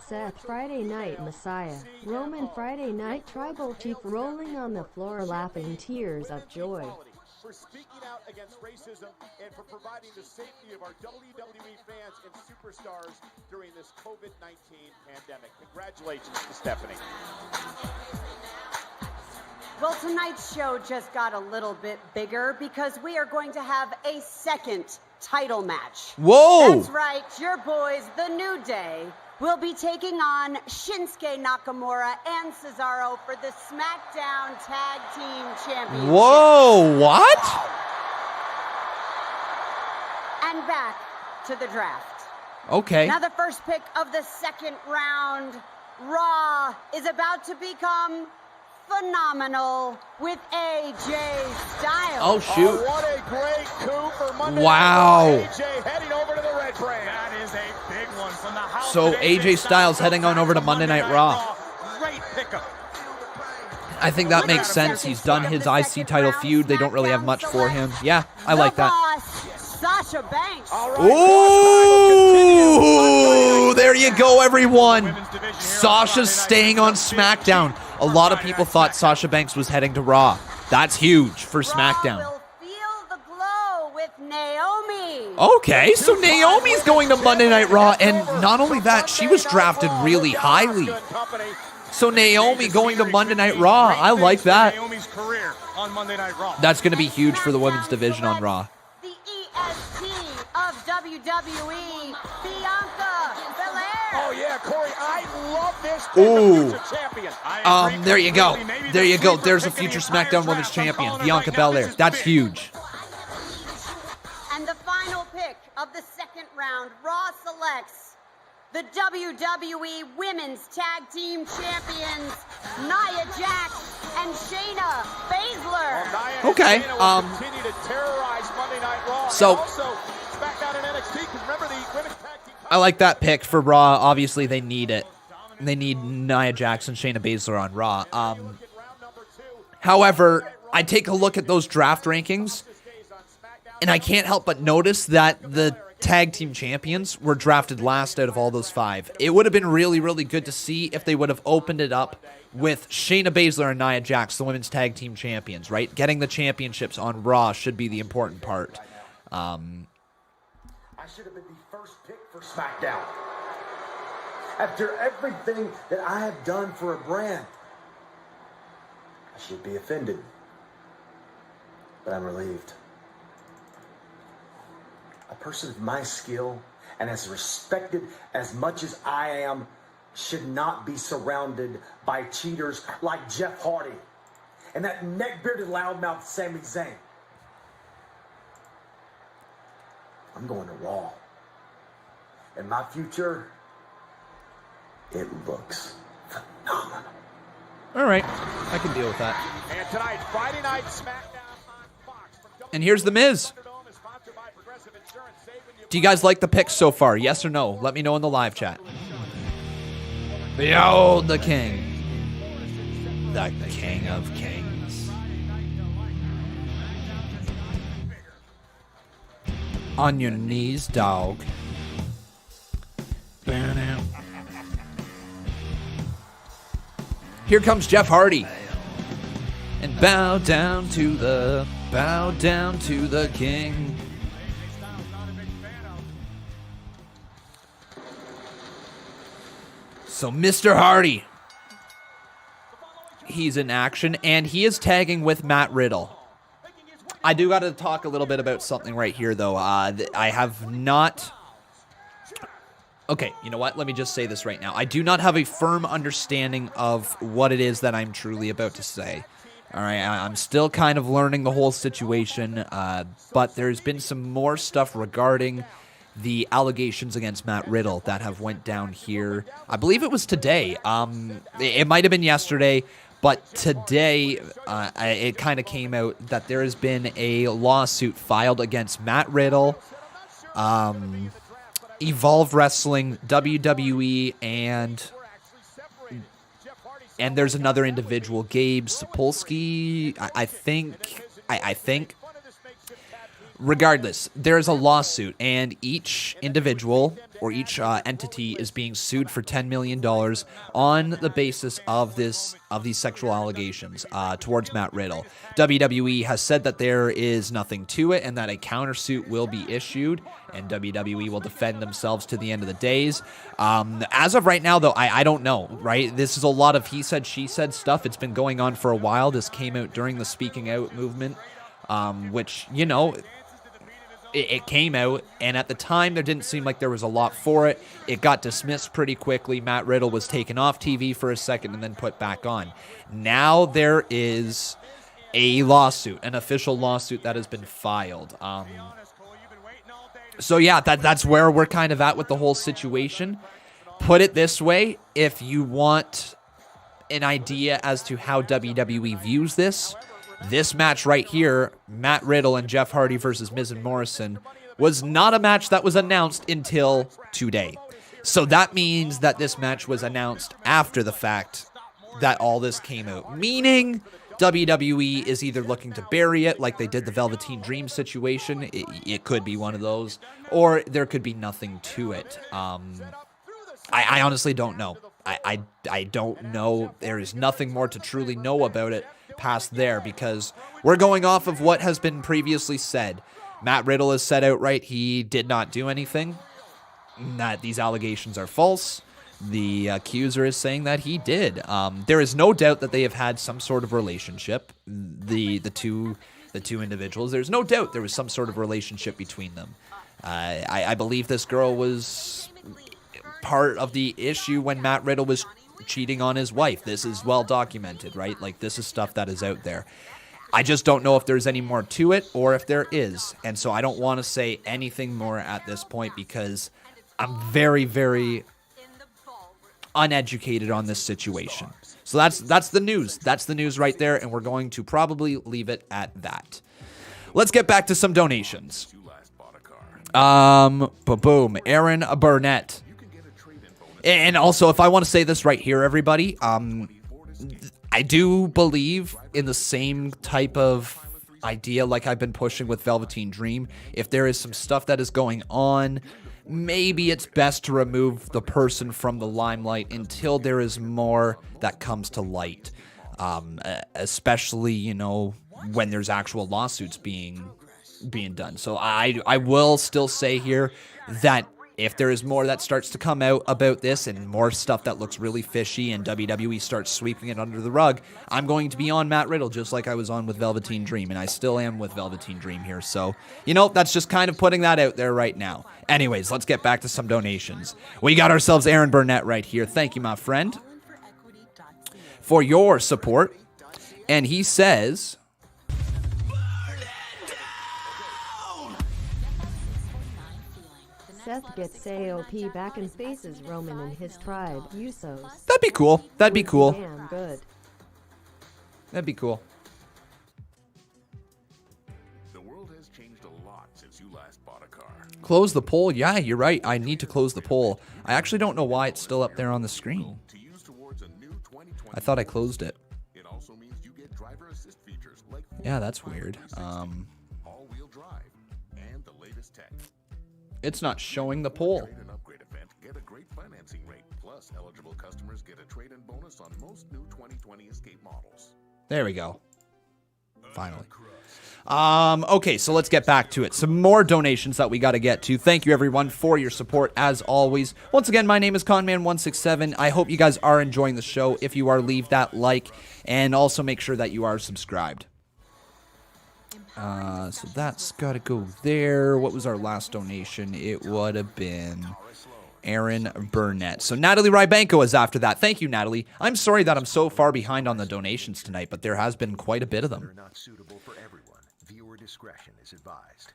G: Seth Friday Night Messiah, Roman Friday Night Tribal Chief rolling on the floor laughing tears of joy.
I: For speaking out against racism and for providing the safety of our WWE fans and superstars during this COVID-19 pandemic. Congratulations to Stephanie.
B: Well, tonight's show just got a little bit bigger because we are going to have a second title match.
A: Whoa!
B: That's right, your boys, The New Day, will be taking on Shinsuke Nakamura and Cesaro for the SmackDown Tag Team Championship.
A: Whoa, what?
B: And back to the draft.
A: Okay.
B: Now the first pick of the second round, Raw is about to become phenomenal with AJ Styles.
A: Oh, shoot.
I: Oh, what a great coup for Monday
A: wow.
I: Night Raw. AJ heading over to the Red Brand. That is a big one from the house.
A: So AJ Styles heading on over to Monday Night Raw.
I: Great pickup.
A: I think that makes sense. He's done his IC title feud. They don't really have much for him. Yeah, I like that.
B: Sasha Banks.
A: Ooh, there you go, everyone. Sasha's staying on SmackDown. A lot of people thought Sasha Banks was heading to Raw. That's huge for SmackDown.
B: Will feel the glow with Naomi.
A: Okay, so Naomi's going to Monday Night Raw, and not only that, she was drafted really highly. So Naomi going to Monday Night Raw. I like that. That's going to be huge for the women's division on Raw.
B: The EST of WWE, Bianca Belair.
I: Oh yeah, Corey, I love this.
A: Ooh.
I: Champion.
A: There you go. There you go. There's a future SmackDown Women's Champion, Bianca Belair. That's huge.
B: And the final pick of the second round, Raw selects the WWE Women's Tag Team Champions, Nia Jax and Shayna Baszler.
A: Okay.
I: Continue to terrorize Monday Night Raw.
A: So,
I: also SmackDown and NXT, because remember the women's tag team.
A: I like that pick for Raw. Obviously, they need it. They need Nia Jax and Shayna Baszler on Raw. However, I take a look at those draft rankings, and I can't help but notice that the tag team champions were drafted last out of all those 5. It would have been really, really good to see if they would have opened it up with Shayna Baszler and Nia Jax, the women's tag team champions, right? Getting the championships on Raw should be the important part.
C: I should have been the first pick for SmackDown. After everything that I have done for a brand, I should be offended. But I'm relieved. A person of my skill and as respected as much as I am should not be surrounded by cheaters like Jeff Hardy and that neck-bearded loudmouth Sami Zayn. I'm going to Raw. And my future, it looks phenomenal.
A: All right, I can deal with that.
I: And tonight, Friday Night Smackdown on Fox.
A: And here's The Miz. Do you guys like the picks so far? Yes or no? Let me know in the live chat. Behold the king. The king of kings. On your knees, dog. Here comes Jeff Hardy. And bow down to the king. So Mr. Hardy, he's in action, and he is tagging with Matt Riddle. I do got to talk a little bit about something right here, though. I have not... Okay, you know what? Let me just say this right now. I do not have a firm understanding of what it is that I'm truly about to say. All right, I'm still kind of learning the whole situation, but there's been some more stuff regarding the allegations against Matt Riddle that have went down here. I believe it was today. It might have been yesterday, but today it kind of came out that there has been a lawsuit filed against Matt Riddle, Evolve Wrestling, WWE, and there's another individual, Gabe Sapolsky, I think. Regardless, there's a lawsuit, and each individual or each entity is being sued for $10 million on the basis of these sexual allegations towards Matt Riddle. WWE has said that there is nothing to it and that a countersuit will be issued, and WWE will defend themselves to the end of the days. As of right now, though, I don't know, right? This is a lot of he said, she said stuff. It's been going on for a while. This came out during the Speaking Out movement, which, you know... It came out, and at the time, there didn't seem like there was a lot for it. It got dismissed pretty quickly. Matt Riddle was taken off TV for a second and then put back on. Now there is a lawsuit, an official lawsuit that has been filed. So yeah, that's where we're kind of at with the whole situation. Put it this way, if you want an idea as to how WWE views this match right here, Matt Riddle and Jeff Hardy versus Miz and Morrison, was not a match that was announced until today. So that means that this match was announced after the fact that all this came out. Meaning WWE is either looking to bury it like they did the Velveteen Dream situation. It could be one of those. Or there could be nothing to it. I honestly don't know. I don't know. There is nothing more to truly know about it past there, because we're going off of what has been previously said. Matt Riddle has said outright he did not do anything, that these allegations are false. The accuser is saying that he did. There is no doubt that they have had some sort of relationship. The two individuals. There's no doubt there was some sort of relationship between them. I believe this girl was part of the issue when Matt Riddle was cheating on his wife. This is well documented, right? Like, this is stuff that is out there. I just don't know if there's any more to it or if there is. And so I don't want to say anything more at this point because I'm very, very uneducated on this situation. So that's the news. That's the news right there, and we're going to probably leave it at that. Let's get back to some donations. Boom. Aaron Burnett. And also, if I want to say this right here, everybody, I do believe in the same type of idea like I've been pushing with Velveteen Dream. If there is some stuff that is going on, maybe it's best to remove the person from the limelight until there is more that comes to light. Especially, you know, when there's actual lawsuits being done. So I will still say here that if there is more that starts to come out about this and more stuff that looks really fishy and WWE starts sweeping it under the rug, I'm going to be on Matt Riddle just like I was on with Velveteen Dream, and I still am with Velveteen Dream here. So, you know, that's just kind of putting that out there right now. Anyways, let's get back to some donations. We got ourselves Aaron Burnett right here. Thank you, my friend, for your support. And he says...
G: Seth gets AOP back and faces Roman and his tribe, Usos.
A: That'd be cool. That'd be cool.
G: Damn good.
A: That'd be cool.
K: The world has changed a lot since you last bought a car.
A: Close the poll. Yeah, you're right. I need to close the poll. I actually don't know why it's still up there on the screen. I thought I closed it.
K: It also means you get driver assist features like
A: Yeah, that's weird.
K: all-wheel drive and the latest tech.
A: It's not showing the poll.
K: Trade and upgrade event, get a great financing rate. Plus, eligible customers get a trade-in bonus on most new 2020 Escape models.
A: There we go. Finally. Okay, so let's get back to it. Some more donations that we got to get to. Thank you, everyone, for your support, as always. Once again, my name is Conman167. I hope you guys are enjoying the show. If you are, leave that like, and also make sure that you are subscribed. So that's got to go there. What was our last donation? It would have been Aaron Burnett. So Natalie Rybanko is after that. Thank you, Natalie. I'm sorry that I'm so far behind on the donations tonight, but there has been quite a bit of them.
L: They're not suitable for everyone. Viewer discretion is advised.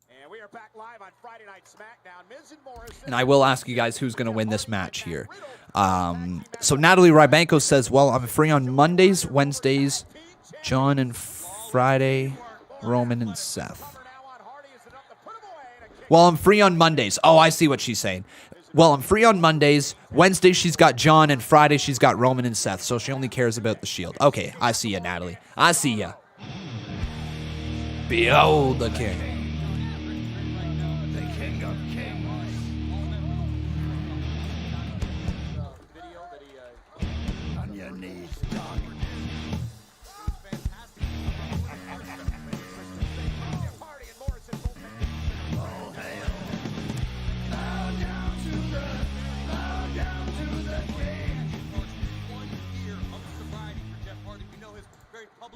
I: And we are back live on Friday Night Smackdown. Miz and Morrison.
A: And I will ask you guys who's going to win this match here. So Natalie Rybanko says, well, I'm free on Mondays, Wednesdays, John and Friday, Roman and Seth. Well, I'm free on Mondays. Oh, I see what she's saying. Well, I'm free on Mondays. Wednesday, she's got John, and Friday, she's got Roman and Seth, so she only cares about the Shield. Okay, I see ya, Natalie. I see ya. Behold the king.
K: The king of kings. On your knees, dog.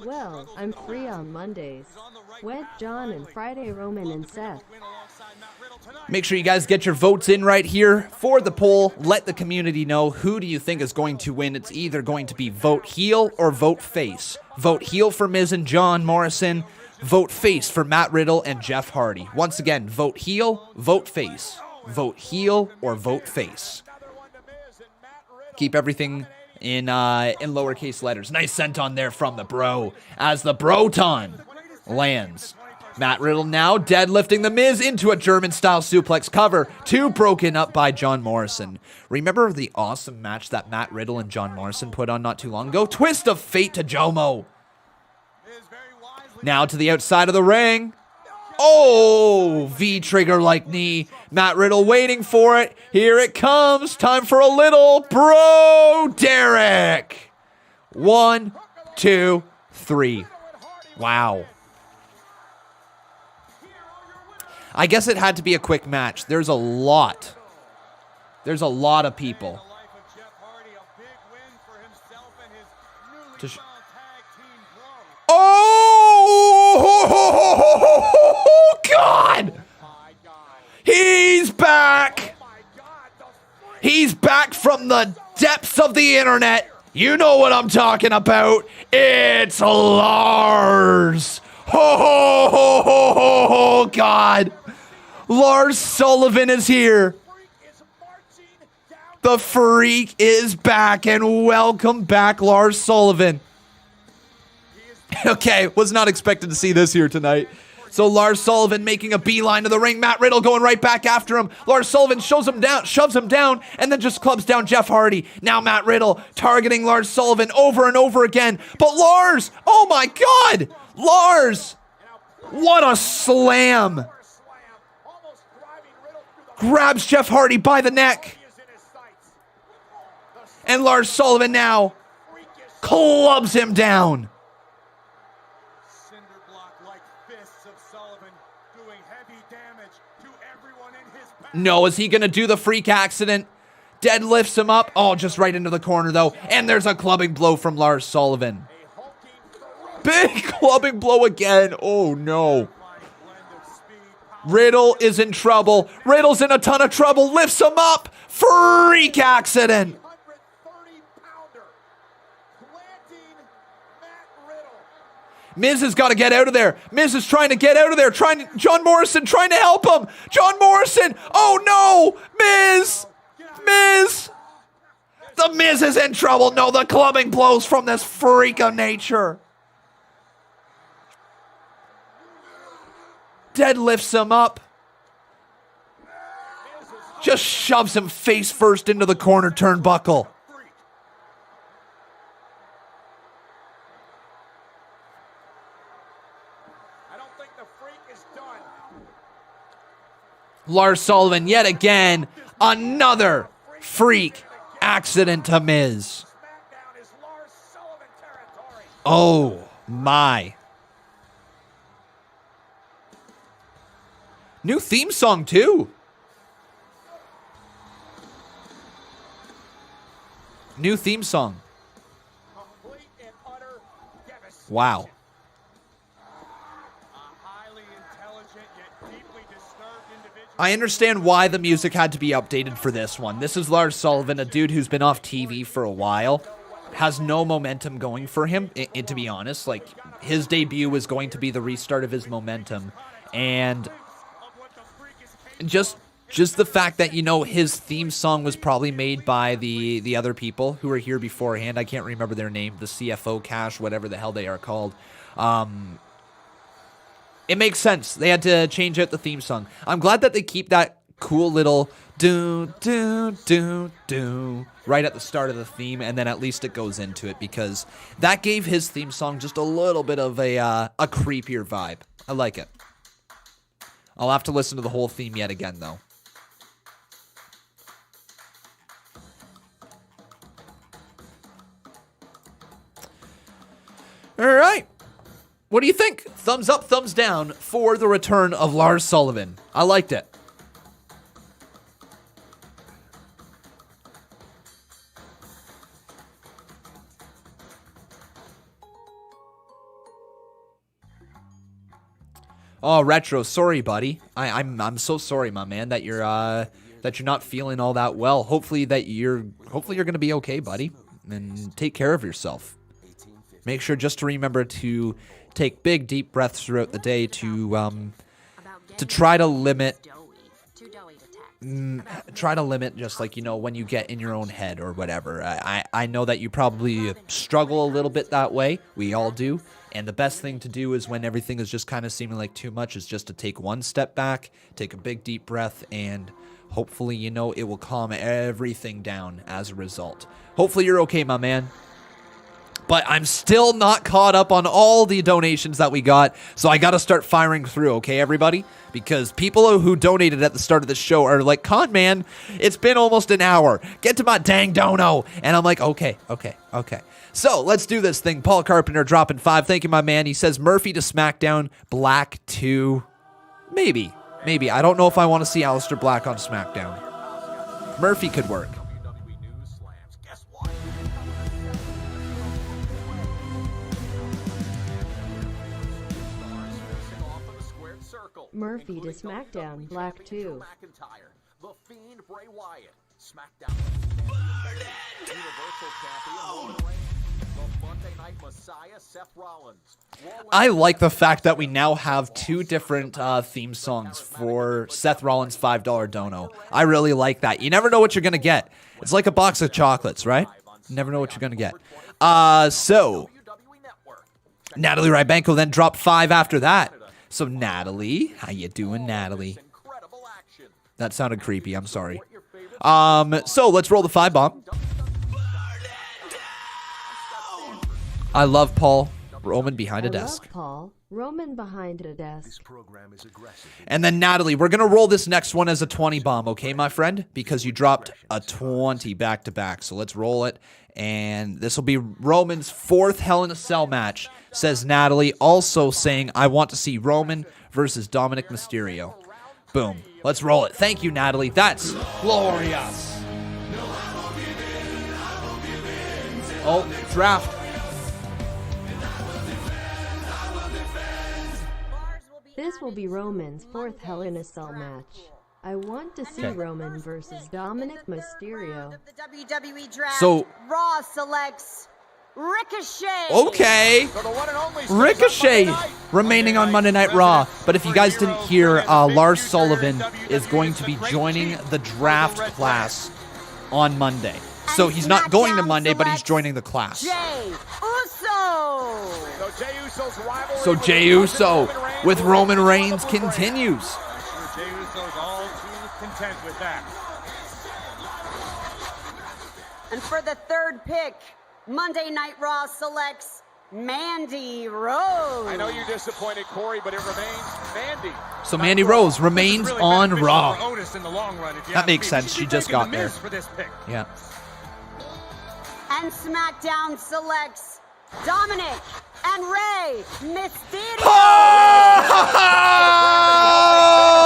G: Well, I'm free on Mondays. Wed John and Friday Roman and Seth.
A: Make sure you guys get your votes in right here for the poll. Let the community know who do you think is going to win. It's either going to be vote heel or vote face. Vote heel for Miz and John Morrison. Vote face for Matt Riddle and Jeff Hardy. Once again, vote heel, vote face. Vote heel or vote face. Keep everything in lowercase letters. Nice sent on there from the bro as the Broton lands. Matt Riddle now deadlifting the Miz into a German-style suplex cover. 2 broken up by John Morrison. Remember the awesome match that Matt Riddle and John Morrison put on not too long ago? Twist of fate to Jomo. Now to the outside of the ring. Oh, V-trigger-like knee. Matt Riddle waiting for it. Here it comes. Time for a little bro Derek. 1, 2, 3. Wow. I guess it had to be a quick match. There's a lot. There's a lot of people. Oh, God! He's back! He's back from the depths of the internet. You know what I'm talking about. It's Lars. Ho, ho, ho, ho, ho, ho, God. Lars Sullivan is here. The Freak is back, and welcome back, Lars Sullivan. Okay, was not expected to see this here tonight. So Lars Sullivan making a beeline to the ring. Matt Riddle going right back after him. Lars Sullivan shoves him down, shoves him down, and then just clubs down Jeff Hardy. Now Matt Riddle targeting Lars Sullivan over and over again. But Lars, oh my God, Lars, what a slam. Grabs Jeff Hardy by the neck. And Lars Sullivan now clubs him down. No, is he going to do the freak accident? Deadlifts him up. Oh, just right into the corner, though. And there's a clubbing blow from Lars Sullivan. Big clubbing blow again. Oh, no. Riddle is in trouble. Riddle's in a ton of trouble. Lifts him up. Freak accident. Miz has got to get out of there. Miz is trying to get out of there. John Morrison trying to help him. John Morrison. Oh no, Miz. Miz. The Miz is in trouble. No, the clubbing blows from this freak of nature. Deadlifts him up. Just shoves him face first into the corner turnbuckle. Lars Sullivan, yet again, another freak accident to Miz. Oh, my. New theme song, too. New theme song. Wow. I understand why the music had to be updated for this one. This is Lars Sullivan, a dude who's been off TV for a while. Has no momentum going for him, to be honest. Like, his debut was going to be the restart of his momentum. And just the fact that, you know, his theme song was probably made by the other people who were here beforehand. I can't remember their name. The CFO Cash, whatever the hell they are called. It makes sense. They had to change out the theme song. I'm glad that they keep that cool little do right at the start of the theme, and then at least it goes into it, because that gave his theme song just a little bit of a creepier vibe. I like it. I'll have to listen to the whole theme yet again, though. All right. What do you think? Thumbs up, thumbs down for the return of Lars Sullivan. I liked it. Oh, Retro, sorry, buddy. I'm so sorry, my man, that you're not feeling all that well. Hopefully you're gonna be okay, buddy, and take care of yourself. Make sure just to remember to take big, deep breaths throughout the day to try to limit just, like, you know, when you get in your own head or whatever. I know that you probably struggle a little bit that way. We all do. And the best thing to do is when everything is just kind of seeming like too much is just to take one step back, take a big, deep breath, and hopefully, you know, it will calm everything down as a result. Hopefully you're okay, my man. But I'm still not caught up on all the donations that we got, so I got to start firing through, okay, everybody? Because people who donated at the start of the show are like, Con man, it's been almost an hour. Get to my dang dono. And I'm like, okay. So let's do this thing. Paul Carpenter dropping 5. Thank you, my man. He says Murphy to SmackDown, Black 2. Maybe. I don't know if I want to see Aleister Black on SmackDown. Murphy could work.
G: Murphy to SmackDown, Black 2.
I: The Fiend, Bray Wyatt. SmackDown. Universal Champion, the Monday Night Messiah, Seth Rollins.
A: I like the fact that we now have 2 different theme songs for Seth Rollins' $5 dono. I really like that. You never know what you're going to get. It's like a box of chocolates, right? You never know what you're going to get. So, Natalie Rybanko then dropped 5 after that. So, Natalie, how you doing, Natalie? That sounded creepy. I'm sorry. So, let's roll the 5-bomb. I love Paul Roman behind a desk.
G: Paul Roman behind a desk.
A: And then, Natalie, we're going to roll this next one as a 20-bomb, okay, my friend? Because you dropped a 20 back-to-back. So, let's roll it. And this will be Roman's 4th Hell in a Cell match, says Natalie, also saying, I want to see Roman versus Dominic Mysterio. Boom. Let's roll it. Thank you, Natalie. That's glorious. Oh, draft.
G: This will be Roman's 4th Hell in a Cell match. I want to see Roman versus Dominic Mysterio.
B: The WWE Draft.
A: So,
B: Raw selects Ricochet.
A: Okay. Ricochet remaining on Monday Night Raw. But if you guys didn't hear, Lars Sullivan is going to be joining the draft class on Monday. So he's not going to Monday, but he's joining the class.
B: Jey Uso.
A: So Jey Uso with Roman Reigns continues.
F: Jey Uso's all too content with that.
B: And for the third pick, Monday Night Raw selects Mandy Rose.
I: I know you're disappointed, Corey, but it remains Mandy.
A: So Mandy Rose remains on Raw.
F: Otis in the long run,
A: That makes sense. She just got there.
F: For this pick.
A: Yeah.
B: And SmackDown selects Dominic and Rey Mysterio.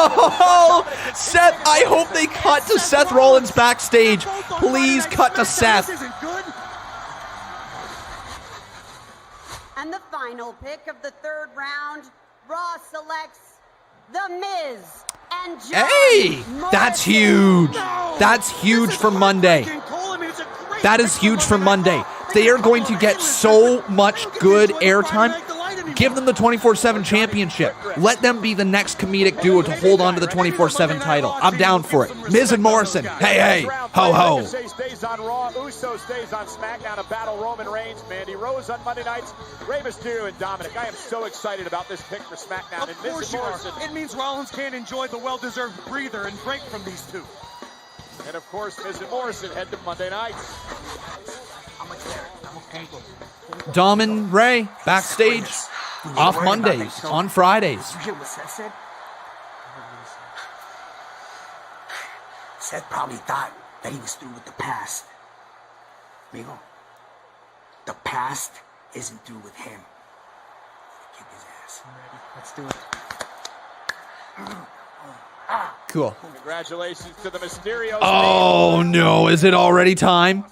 A: Oh! Seth, I hope they cut to Seth Rollins backstage. Please cut to Seth.
B: And the final pick of the third round, Raw selects The Miz and John
A: Hey!
B: Morrison.
A: That's huge. That's huge for Monday. That is huge for Monday. They are going to get so much good airtime. Give them the 24/7 championship. Let them be the next comedic duo to hold on to the 24/7 title. I'm down for it. Miz and Morrison. Hey, hey. Ho, ho.
I: Ricochet stays on Raw. Uso stays on SmackDown to battle Roman Reigns. Mandy Rose on Monday nights. Rey Mysterio and Dominic. I am so excited about this pick for SmackDown.
F: Of course you are. It means Rollins can't enjoy the well-deserved breather and break from these two.
I: And of course, Miz and Morrison head to Monday nights.
A: Dom and Ray backstage. Off Mondays, on Fridays.
M: You hear what Seth said? Seth probably thought that he was through with the past. Amigo, the past isn't through with him. Kick his ass.
F: Let's do it.
A: Cool.
I: Congratulations to the Mysterios.
A: Oh, no. Is it already time?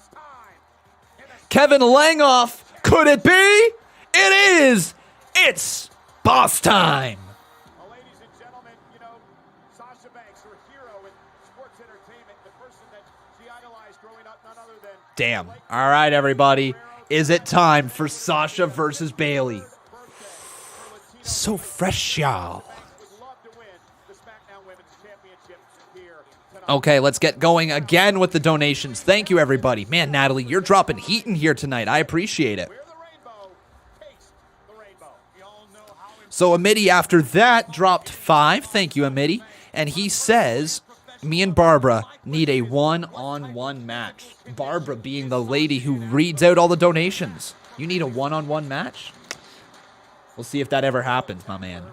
A: Kevin Langoff. Could it be? It is. It's boss time.
I: Well, ladies and gentlemen, you know, Sasha Banks, her hero in sports entertainment, the person that she idolized growing up, none other than...
A: Damn. All right, everybody. Is it time for Sasha versus Bayley? So fresh, y'all. Okay, let's get going again with the donations. Thank you, everybody. Man, Natalie, you're dropping heat in here tonight. I appreciate it. So Amity after that dropped 5. Thank you, Amity. And he says, me and Barbara need a one-on-one match. Barbara being the lady who reads out all the donations. You need a one-on-one match? We'll see if that ever happens, my man.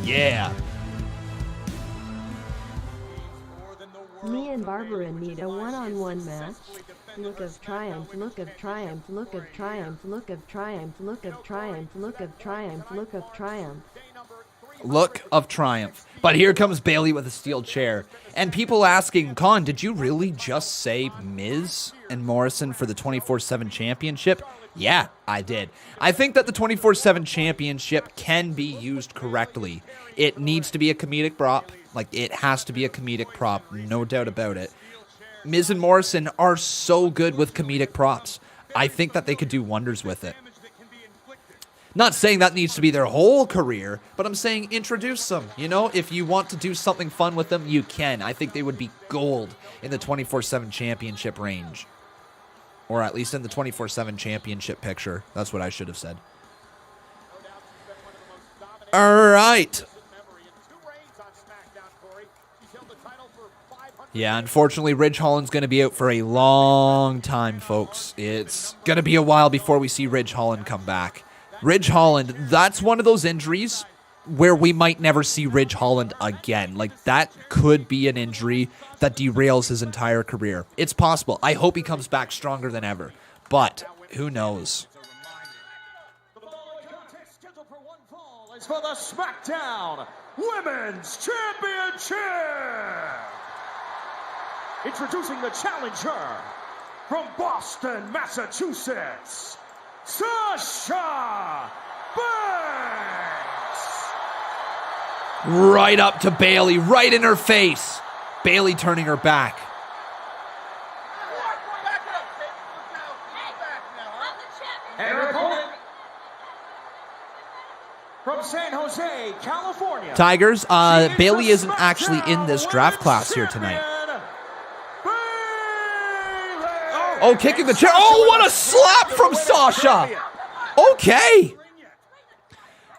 A: Yeah.
G: Me and Barbara need a one-on-one match. Look of triumph, look of triumph, look of triumph, look of triumph, look of triumph, look of triumph, look of triumph.
A: Look of triumph. But here comes Bayley with a steel chair. And people asking, Con, did you really just say Miz and Morrison for the 24/7 championship? Yeah, I did. I think that the 24/7 championship can be used correctly. It needs to be a comedic prop. Like, it has to be a comedic prop, no doubt about it. Miz and Morrison are so good with comedic props. I think that they could do wonders with it. Not saying that needs to be their whole career, but I'm saying introduce them. You know, if you want to do something fun with them, you can. I think they would be gold in the 24/7 championship range. Or at least in the 24/7 championship picture. That's what I should have said. All right. Yeah, unfortunately, Ridge Holland's going to be out for a long time, folks. It's going to be a while before we see Ridge Holland come back. Ridge Holland, that's one of those injuries where we might never see Ridge Holland again. Like, that could be an injury that derails his entire career. It's possible. I hope he comes back stronger than ever. But who knows?
F: It's for the SmackDown Women's Championship. Introducing the challenger from Boston, Massachusetts, Sasha
A: Right up to Bayley, right in her face. Bayley turning her back.
F: From San Jose, California.
A: Tigers, Bayley isn't actually in this draft class here tonight. Oh, kicking the chair. Oh, what a slap from Sasha. Okay.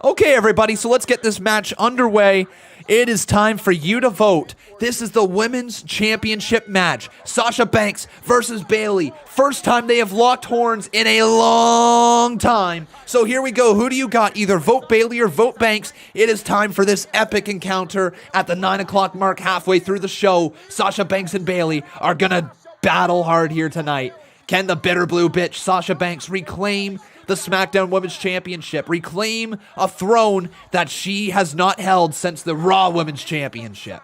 A: Okay, everybody, so let's get this match underway. It is time for you to vote. This is the Women's Championship match. Sasha Banks versus Bayley. First time they have locked horns in a long time. So here we go. Who do you got? Either vote Bayley or vote Banks. It is time for this epic encounter at the 9 o'clock mark halfway through the show. Sasha Banks and Bayley are going to battle hard here tonight. Can the bitter blue bitch Sasha Banks reclaim the SmackDown Women's Championship, reclaim a throne that she has not held since the Raw Women's Championship?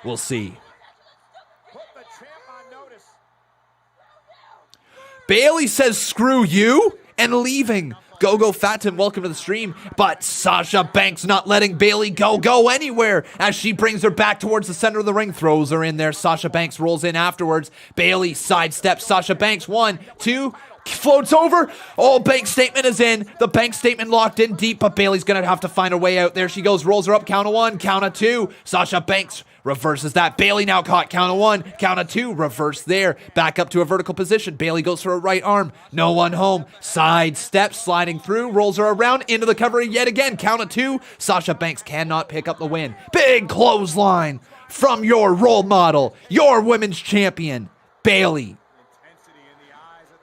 A: We'll see. Bayley says screw you and leaving. Go Fatim, welcome to the stream. But Sasha Banks not letting Bayley go anywhere as she brings her back towards the center of the ring, throws her in there. Sasha Banks rolls in afterwards. Bayley sidesteps Sasha Banks. 1, 2, floats over. Oh, bank statement is in. The bank statement locked in deep, but Bayley's going to have to find a way out. There she goes, rolls her up. Count of 1, count of 2. Sasha Banks reverses that. Bayley now caught. Count of 1, count of 2. Reverse there. Back up to a vertical position. Bayley goes for a right arm. No one home. Side step, sliding through. Rolls her around into the cover yet again. Count of 2. Sasha Banks cannot pick up the win. Big clothesline from your role model, your women's champion, Bayley.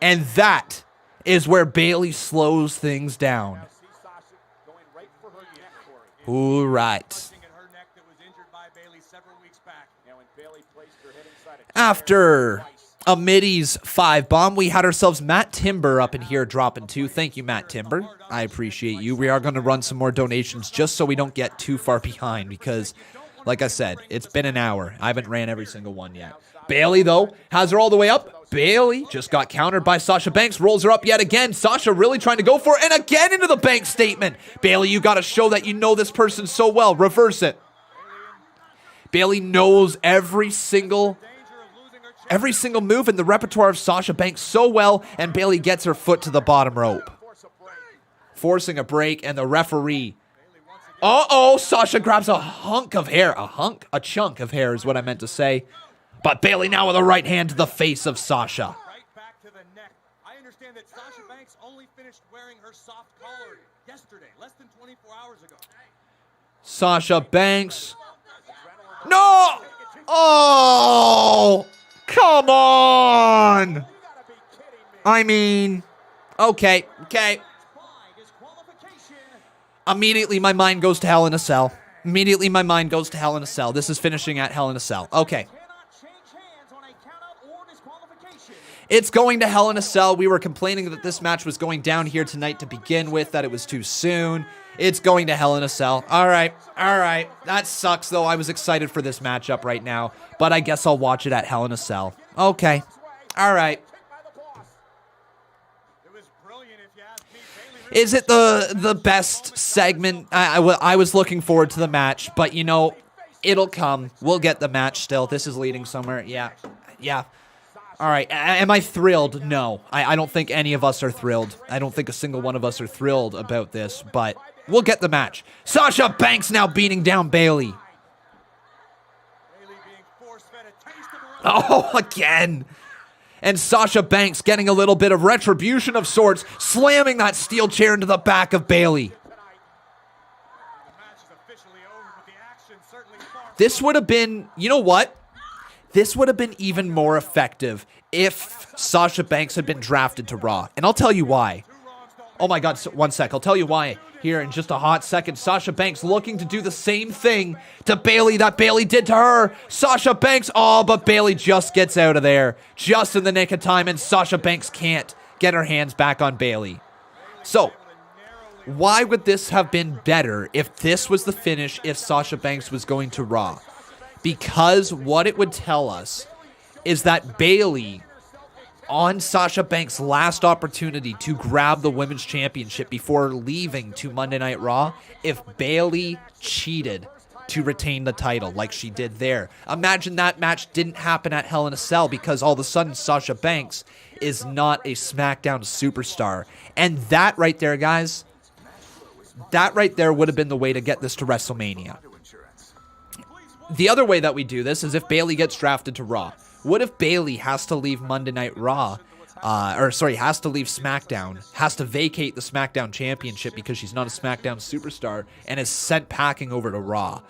A: And that is where Bayley slows things down. All right. After a middies 5-bomb, we had ourselves Matt Timber up in here dropping 2. Thank you, Matt Timber. I appreciate you. We are going to run some more donations just so we don't get too far behind because, like I said, it's been an hour. I haven't ran every single one yet. Bayley, though, has her all the way up. Bayley just got countered by Sasha Banks, rolls her up yet again. Sasha really trying to go for it, and again into the bank statement. Bayley, you got to show that you know this person so well. Reverse it. Bayley knows every single move in the repertoire of Sasha Banks so well, and Bayley gets her foot to the bottom rope. Forcing a break, and the referee. Uh-oh, Sasha grabs a hunk of hair. A chunk of hair is what I meant to say. But Bayley now with a right hand to the face of Sasha.
F: Right back to the neck. I understand that Sasha Banks only finished wearing her soft collar yesterday, less than 24 hours ago.
A: Sasha Banks. No! Oh! Come on! I mean, okay. Immediately my mind goes to Hell in a Cell. This is finishing at Hell in a Cell. Okay. It's going to Hell in a Cell. We were complaining that this match was going down here tonight to begin with, that it was too soon. It's going to Hell in a Cell. All right. That sucks, though. I was excited for this matchup right now, but I guess I'll watch it at Hell in a Cell. Okay. All right. Is it the best segment? I was looking forward to the match, but, you know, it'll come. We'll get the match still. This is leading somewhere. Yeah. All right, am I thrilled? No, I don't think any of us are thrilled. I don't think a single one of us are thrilled about this, but we'll get the match. Sasha Banks now beating down Bayley. Oh, again. And Sasha Banks getting a little bit of retribution of sorts, slamming that steel chair into the back of Bayley. This would have been, you know what? This would have been even more effective if Sasha Banks had been drafted to Raw. And I'll tell you why. Oh my God, one sec. I'll tell you why here in just a hot second. Sasha Banks looking to do the same thing to Bayley that Bayley did to her. Sasha Banks, but Bayley just gets out of there just in the nick of time, and Sasha Banks can't get her hands back on Bayley. So, why would this have been better if this was the finish if Sasha Banks was going to Raw? Because what it would tell us is that Bayley on Sasha Banks' last opportunity to grab the Women's Championship before leaving to Monday Night Raw, if Bayley cheated to retain the title like she did there. Imagine that match didn't happen at Hell in a Cell because all of a sudden Sasha Banks is not a SmackDown superstar. And that right there, guys, that right there would have been the way to get this to WrestleMania. The other way that we do this is if Bayley gets drafted to Raw. What if Bayley has to leave Monday Night Raw, has to leave SmackDown, has to vacate the SmackDown Championship because she's not a SmackDown superstar, and is sent packing over to Raw?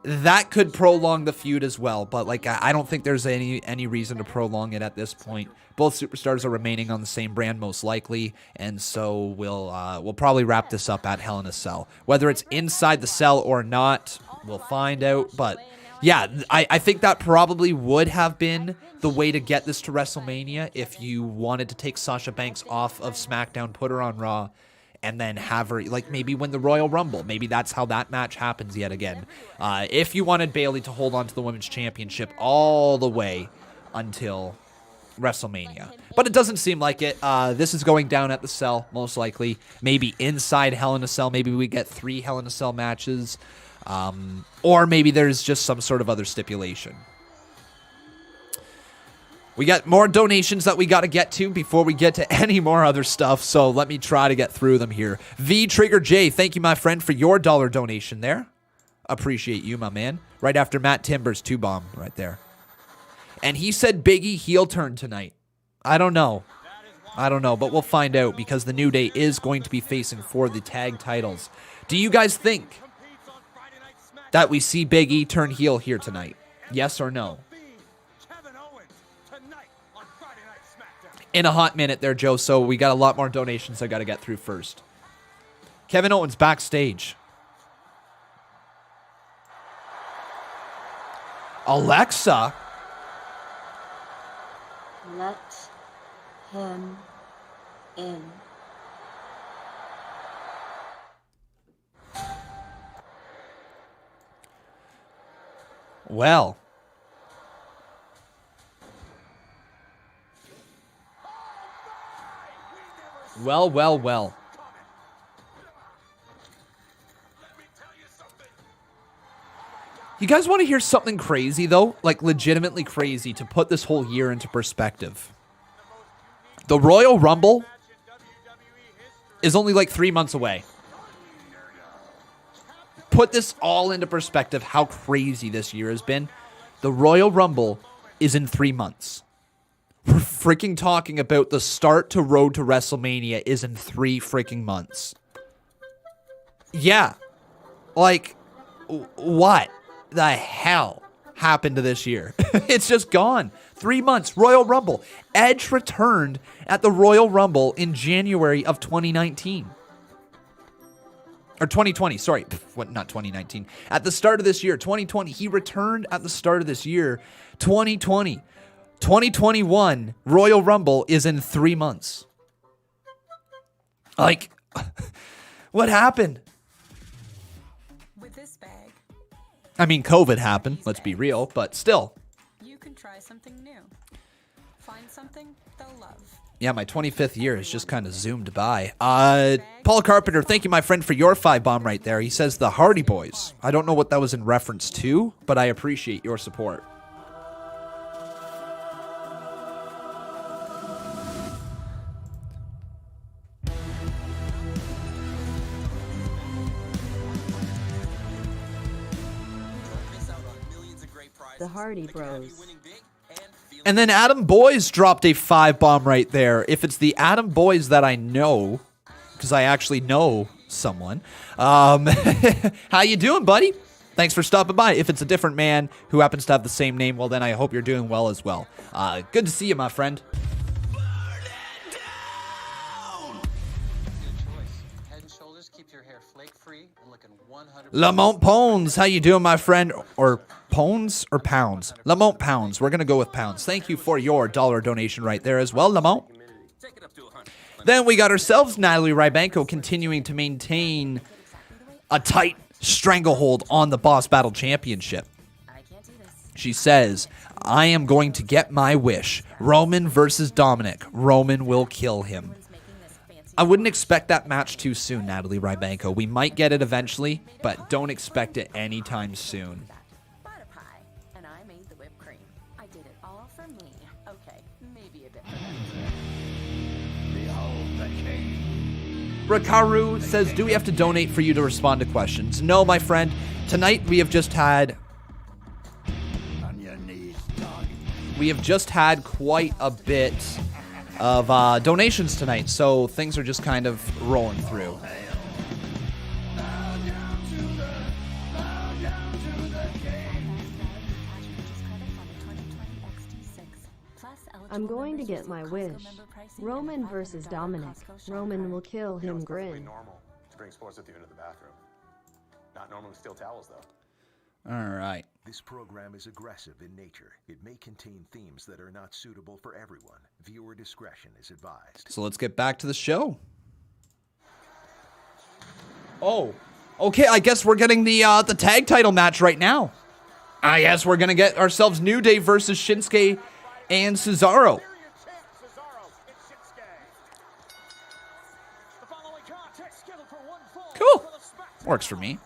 A: That could prolong the feud as well, but like I don't think there's any reason to prolong it at this point. Both superstars are remaining on the same brand most likely, and so we'll probably wrap this up at Hell in a Cell. Whether it's inside the cell or not, we'll find out, but yeah, I think that probably would have been the way to get this to WrestleMania if you wanted to take Sasha Banks off of SmackDown, put her on Raw, and then have her, like, maybe win the Royal Rumble. Maybe that's how that match happens yet again. If you wanted Bayley to hold on to the Women's Championship all the way until WrestleMania. But it doesn't seem like it. This is going down at the Cell, most likely. Maybe inside Hell in a Cell. Maybe we get 3 Hell in a Cell matches. Or maybe there's just some sort of other stipulation. We got more donations that we got to get to before we get to any more other stuff, so let me try to get through them here. V Trigger J, thank you, my friend, for your $1 donation there. Appreciate you, my man. Right after Matt Timbers, 2-bomb right there. And he said Big E heel turn tonight. I don't know, but we'll find out because the New Day is going to be facing for the tag titles. Do you guys think that we see Big E turn heel here tonight? Yes or no? In a hot minute there, Joe, so we got a lot more donations I got to get through first. Kevin Owens backstage. Alexa.
N: Let him in.
A: Well. Well. You guys want to hear something crazy, though? Like, legitimately crazy to put this whole year into perspective. The Royal Rumble is only like 3 months away. Put this all into perspective, how crazy this year has been. The Royal Rumble is in 3 months. We're freaking talking about the start to Road to WrestleMania is in 3 freaking months. Yeah. Like, what the hell happened to this year? It's just gone. 3 months. Royal Rumble. Edge returned at the Royal Rumble in January of 2019. Or 2020, sorry. What? Not 2019. At the start of this year, 2020. He returned at the start of this year, 2020. 2021 Royal Rumble is in 3 months. Like, what happened?
O: With this bag,
A: I mean, COVID happened, let's be real, but still.
O: you can try something new. Find something they'll love.
A: Yeah, my 25th year has just kind of zoomed by. Paul Carpenter, thank you, my friend, for your 5-bomb right there. He says the Hardy Boys. I don't know what that was in reference to, but I appreciate your support.
G: The Hardy Bros.
A: And then Adam Boys dropped a 5-bomb right there. If it's the Adam Boys that I know, because I actually know someone, how you doing, buddy? Thanks for stopping by. If it's a different man who happens to have the same name, well, then I hope you're doing well as well. Good to see you, my friend. Lamont Pones, how you doing, my friend? Or Pones or Pounds? Lamont Pounds. We're going to go with Pounds. Thank you for your $1 donation right there as well, Lamont. Then we got ourselves Natalie Rybanko continuing to maintain a tight stranglehold on the Boss Battle Championship. She says, I am going to get my wish. Roman versus Dominic. Roman will kill him. I wouldn't expect that match too soon, Natalie Rybanko. We might get it eventually, but don't expect it anytime soon.
O: Butter pie, and I made the whipped cream. I did it all for me. Okay, maybe a bit.
K: Behold the king.
A: Rakaru says, do we have to donate for you to respond to questions? No, my friend. Tonight we have just had... We have just had quite a bit of donations tonight, so things are just kind of rolling through.
G: I'm going to get my wish. Roman versus Dominic. Roman will kill him, grin.
P: Normal to bring sports with you into the bathroom. Not normal to steal towels, though.
A: All right.
L: This program is aggressive in nature. It may contain themes that are not suitable for everyone. Viewer discretion is advised.
A: So let's get back to the show. Oh, okay. I guess we're getting the tag title match right now. I guess we're gonna get ourselves New Day versus Shinsuke and Cesaro. Cool. Works for me.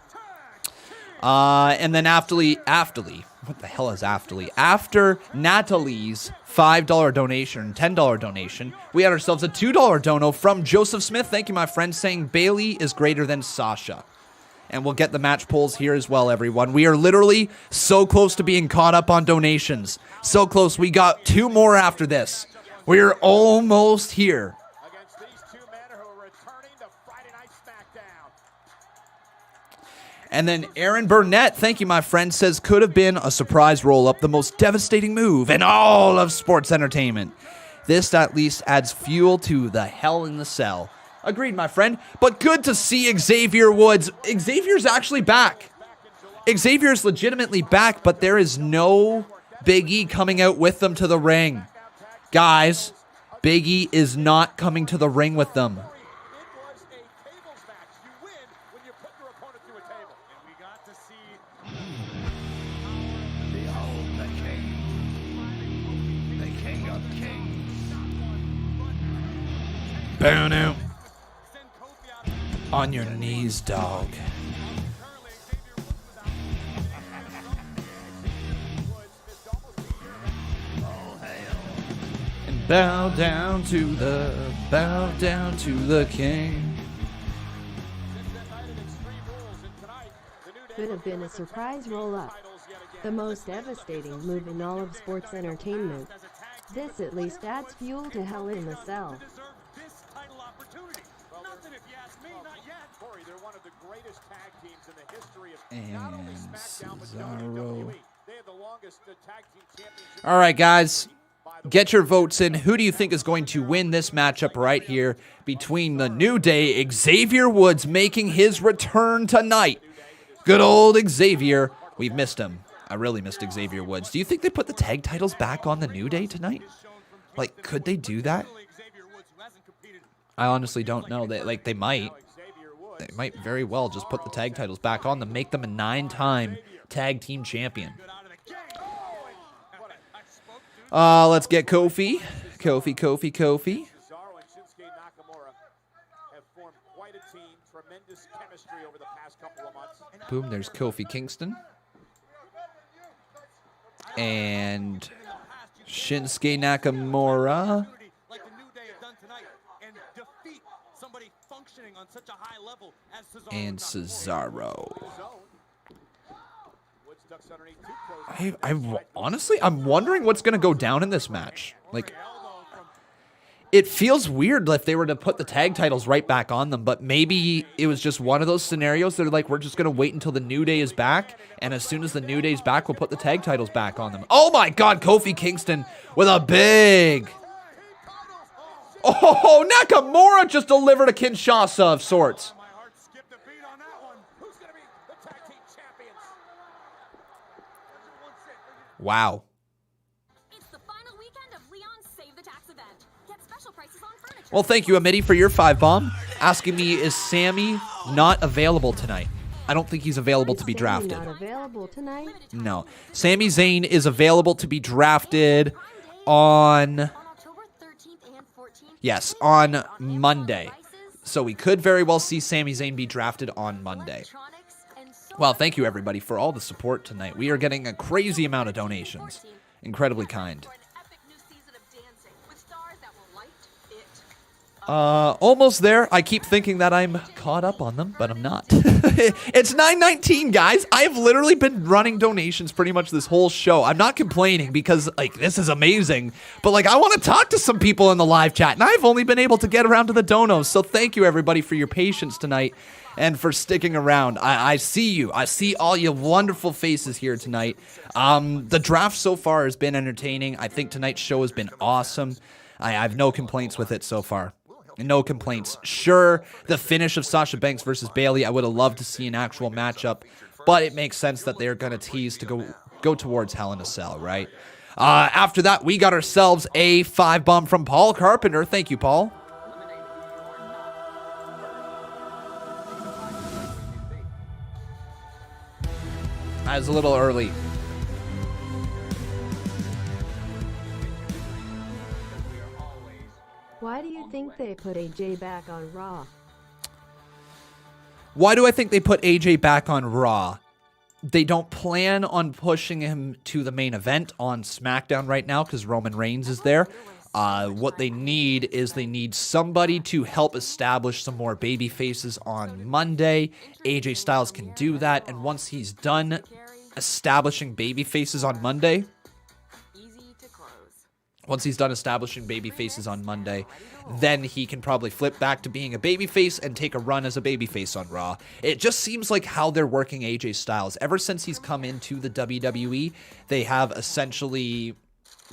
A: And then after what the hell is Afterly? After Natalie's $5 donation, $10 donation, we had ourselves a $2 dono from Joseph Smith. Thank you, my friend, saying Bayley is greater than Sasha. And we'll get the match polls here as well, everyone. We are literally so close to being caught up on donations. So close. We got 2 more after this. We're almost here. And then Aaron Burnett, thank you, my friend, says, could have been a surprise roll-up, the most devastating move in all of sports entertainment. This at least adds fuel to the Hell in the Cell. Agreed, my friend, but good to see Xavier Woods. Xavier's actually back. Xavier's legitimately back, but there is no Big E coming out with them to the ring. Guys, Big E is not coming to the ring with them. Bow now. On your knees, dog. And bow down to the king.
G: Could have been a surprise roll-up. The most devastating move in all of sports entertainment. This at least adds fuel to Hell in the Cell.
A: And Cesaro. All right, guys. Get your votes in. Who do you think is going to win this matchup right here between the New Day, Xavier Woods making his return tonight? Good old Xavier. We've missed him. I really missed Xavier Woods. Do you think they put the tag titles back on the New Day tonight? Like, could they do that? I honestly don't know. They might. They might very well just put the tag titles back on them, make them a 9-time tag team champion. Let's get Kofi. Kofi. Boom, there's Kofi Kingston. And Shinsuke Nakamura. And Cesaro. I'm wondering what's going to go down in this match. Like, it feels weird if they were to put the tag titles right back on them, but maybe it was just one of those scenarios that are like, we're just going to wait until the New Day is back, and as soon as the New Day's back, we'll put the tag titles back on them. Oh my God, Kofi Kingston with a big... Oh, Nakamura just delivered a Kinshasa of sorts. Wow.
Q: It's the final weekend of Leon's Save the Tax event. Get special prices on furniture.
A: Well, thank you, Amity, for your 5 bomb. Asking me, is Sammy not available tonight? I don't think he's available to be
G: Sammy
A: drafted.
G: not available tonight?
A: No. Sami Zayn is available to be drafted on... Yes, on Monday. So we could very well see Sami Zayn be drafted on Monday. Well, thank you, everybody, for all the support tonight. We are getting a crazy amount of donations. Incredibly kind. Almost there. I keep thinking that I'm caught up on them, but I'm not. It's 9:19, guys. I have literally been running donations pretty much this whole show. I'm not complaining because, like, this is amazing. But, like, I want to talk to some people in the live chat, and I've only been able to get around to the donos. So thank you, everybody, for your patience tonight and for sticking around. I see you. I see all your wonderful faces here tonight. The draft so far has been entertaining. I think tonight's show has been awesome. I have no complaints with it so far. No complaints. Sure, the finish of Sasha Banks versus Bayley, I would have loved to see an actual matchup, but it makes sense that they're going to tease to go towards Hell in a Cell, right? After that, we got ourselves a 5-bomb from Paul Carpenter. Thank you, Paul. I was a little early.
G: Why do you think they put AJ back on Raw?
A: Why do I think they put AJ back on Raw? They don't plan on pushing him to the main event on SmackDown right now because Roman Reigns is there. What they need is they need somebody to help establish some more baby faces on Monday. AJ Styles can do that, and once he's done establishing baby faces on Monday, then he can probably flip back to being a babyface and take a run as a babyface on Raw. It just seems like how they're working AJ Styles. Ever since he's come into the WWE, they have essentially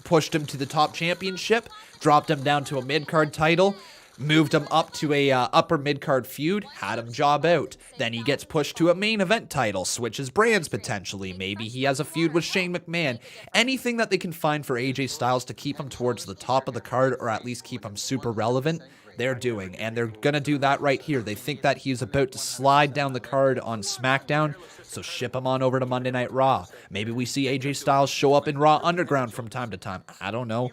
A: pushed him to the top championship, dropped him down to a mid-card title, moved him up to a upper mid-card feud, had him job out. Then he gets pushed to a main event title, switches brands potentially. Maybe he has a feud with Shane McMahon. Anything that they can find for AJ Styles to keep him towards the top of the card or at least keep him super relevant, they're doing. And they're going to do that right here. They think that he's about to slide down the card on SmackDown, so ship him on over to Monday Night Raw. Maybe we see AJ Styles show up in Raw Underground from time to time. I don't know.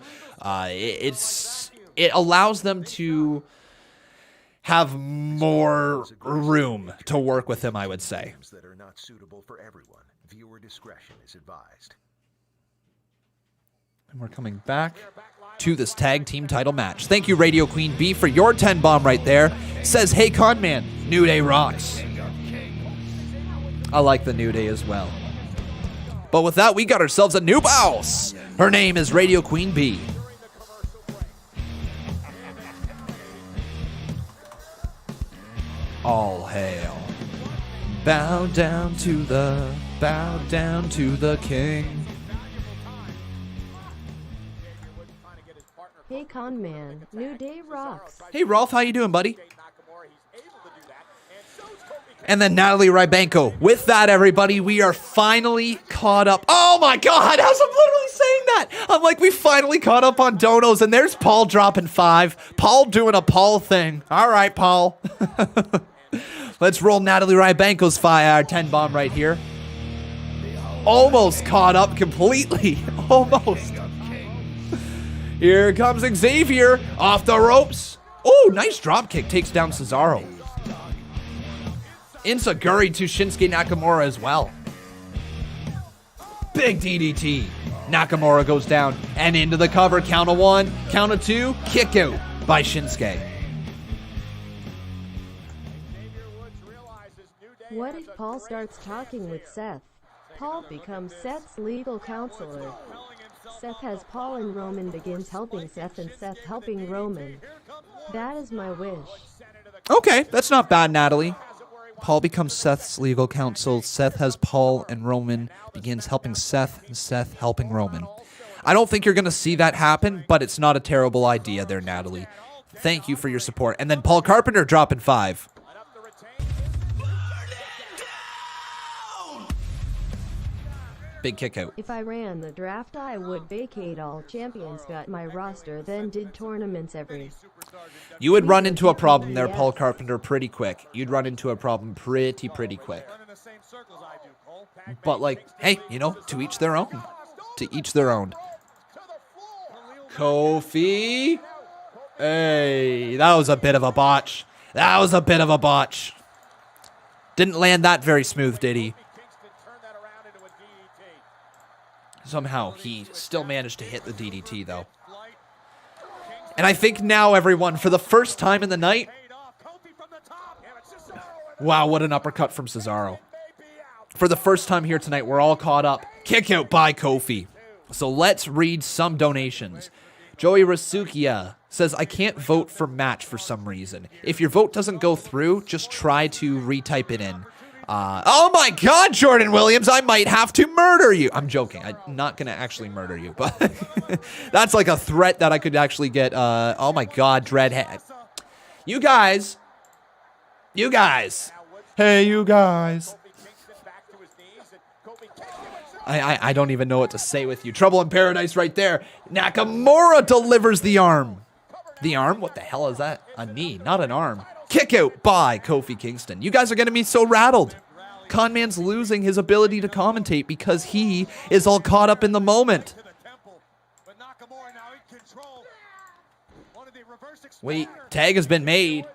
A: It allows them to have more room to work with him, I would say.
L: That are not suitable for everyone. Viewer discretion is advised.
A: And we're coming back to this tag team title match. Thank you, Radio Queen B, for your 10-bomb right there. Says, hey, Conman, New Day rocks. I like the New Day as well. But with that, we got ourselves a new boss. Her name is Radio Queen B. All hail. Bow down to the king.
G: Hey Conman, New Day rocks.
A: Hey Rolf, how you doing, buddy? And then Natalie Rybanko. With that, everybody, we are finally caught up. Oh my God, as I'm literally saying that, I'm like, we finally caught up on donos, and there's Paul dropping 5. Paul doing a Paul thing. All right, Paul. Let's roll Natalie Rybanko's 10-bomb right here. Almost caught up completely. Almost. Here comes Xavier off the ropes. Oh, nice drop kick. Takes down Cesaro. Enziguri to Shinsuke Nakamura as well. Big DDT. Nakamura goes down and into the cover. Count of 1, count of 2. Kick out by Shinsuke.
G: What if Paul starts talking with Seth? Paul becomes Seth's legal counselor. Seth has Paul and Roman begins helping Seth and Seth helping Roman. That is my wish.
A: Okay, that's not bad, Natalie. Paul becomes Seth's legal counsel. Seth has Paul and Roman begins helping Seth and Seth helping Roman. I don't think you're going to see that happen, but it's not a terrible idea there, Natalie. Thank you for your support. And then Paul Carpenter dropping 5. Big kick out.
G: If I ran the draft, I would vacate all champions, got my roster, then did tournaments every.
A: You would run into a problem there, Paul Carpenter, pretty quick. You'd run into a problem pretty quick. But, like, hey, you know, to each their own. To each their own. Kofi. Hey, that was a bit of a botch. That was a bit of a botch. Didn't land that very smooth, did he? Somehow, he still managed to hit the DDT, though. And I think now, everyone, for the first time in the night... Wow, what an uppercut from Cesaro. For the first time here tonight, we're all caught up. Kick out by Kofi. So let's read some donations. Joey Rasukia says, I can't vote for match for some reason. If your vote doesn't go through, just try to retype it in. Oh my God, Jordan Williams, I might have to murder you. I'm joking. I'm not going to actually murder you, but that's like a threat that I could actually get. Oh my God, Dreadhead. You guys. Hey, you guys. I don't even know what to say with you. Trouble in Paradise right there. Nakamura delivers the arm. The arm? What the hell is that? A knee, not an arm. Kick out by Kofi Kingston. You guys are going to be so rattled. Conman's losing his ability to commentate because he is all caught up in the moment. Wait, tag has been made.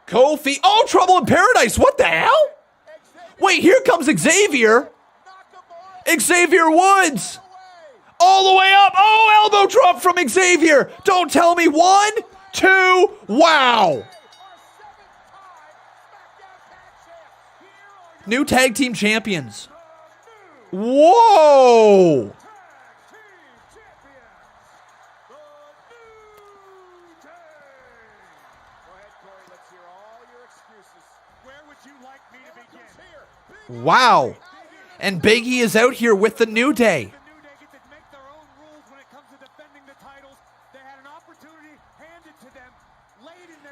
A: Kofi. Oh, Trouble in Paradise. What the hell? Wait, here comes Xavier. Xavier Woods. All the way up. Oh, elbow drop from Xavier. Don't tell me. 1, 2. Wow. New tag team champions. Whoa. Wow. And Big E is out here with the New Day.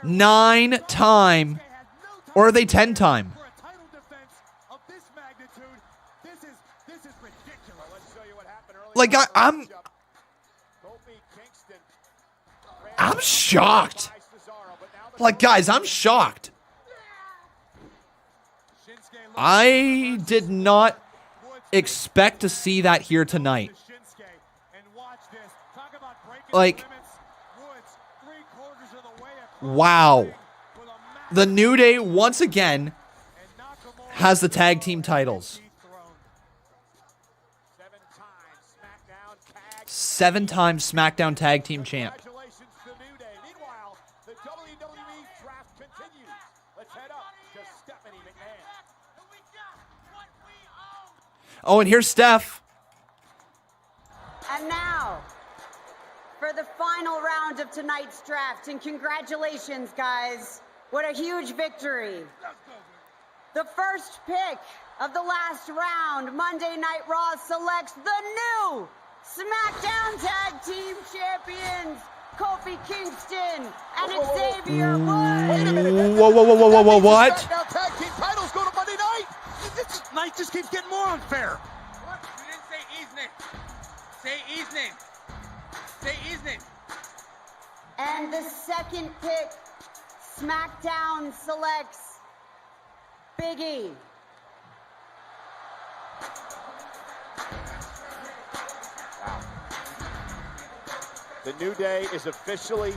A: 9-time. Or are they 10-time? Like, I'm shocked. Like, guys, I'm shocked. I did not expect to see that here tonight. Like, wow. The New Day, once again, has the tag team titles. 7-time SmackDown Tag Team Champ.
I: Congratulations to the New Day. Meanwhile, the WWE Draft continues. Let's head up to Stephanie McMahon.
A: Oh, and here's Steph.
B: And now, for the final round of tonight's draft, and congratulations, guys. What a huge victory. The first pick of the last round, Monday Night Raw selects the new SmackDown Tag Team Champions, Kofi Kingston and Xavier Woods.
I: Wait a minute.
A: Whoa, what?
I: SmackDown Tag Team titles go to Monday night. This night just keeps getting more unfair.
R: What? You didn't say evening. Say evening. Say evening.
B: And the second pick, SmackDown selects Big E.
I: The New Day is officially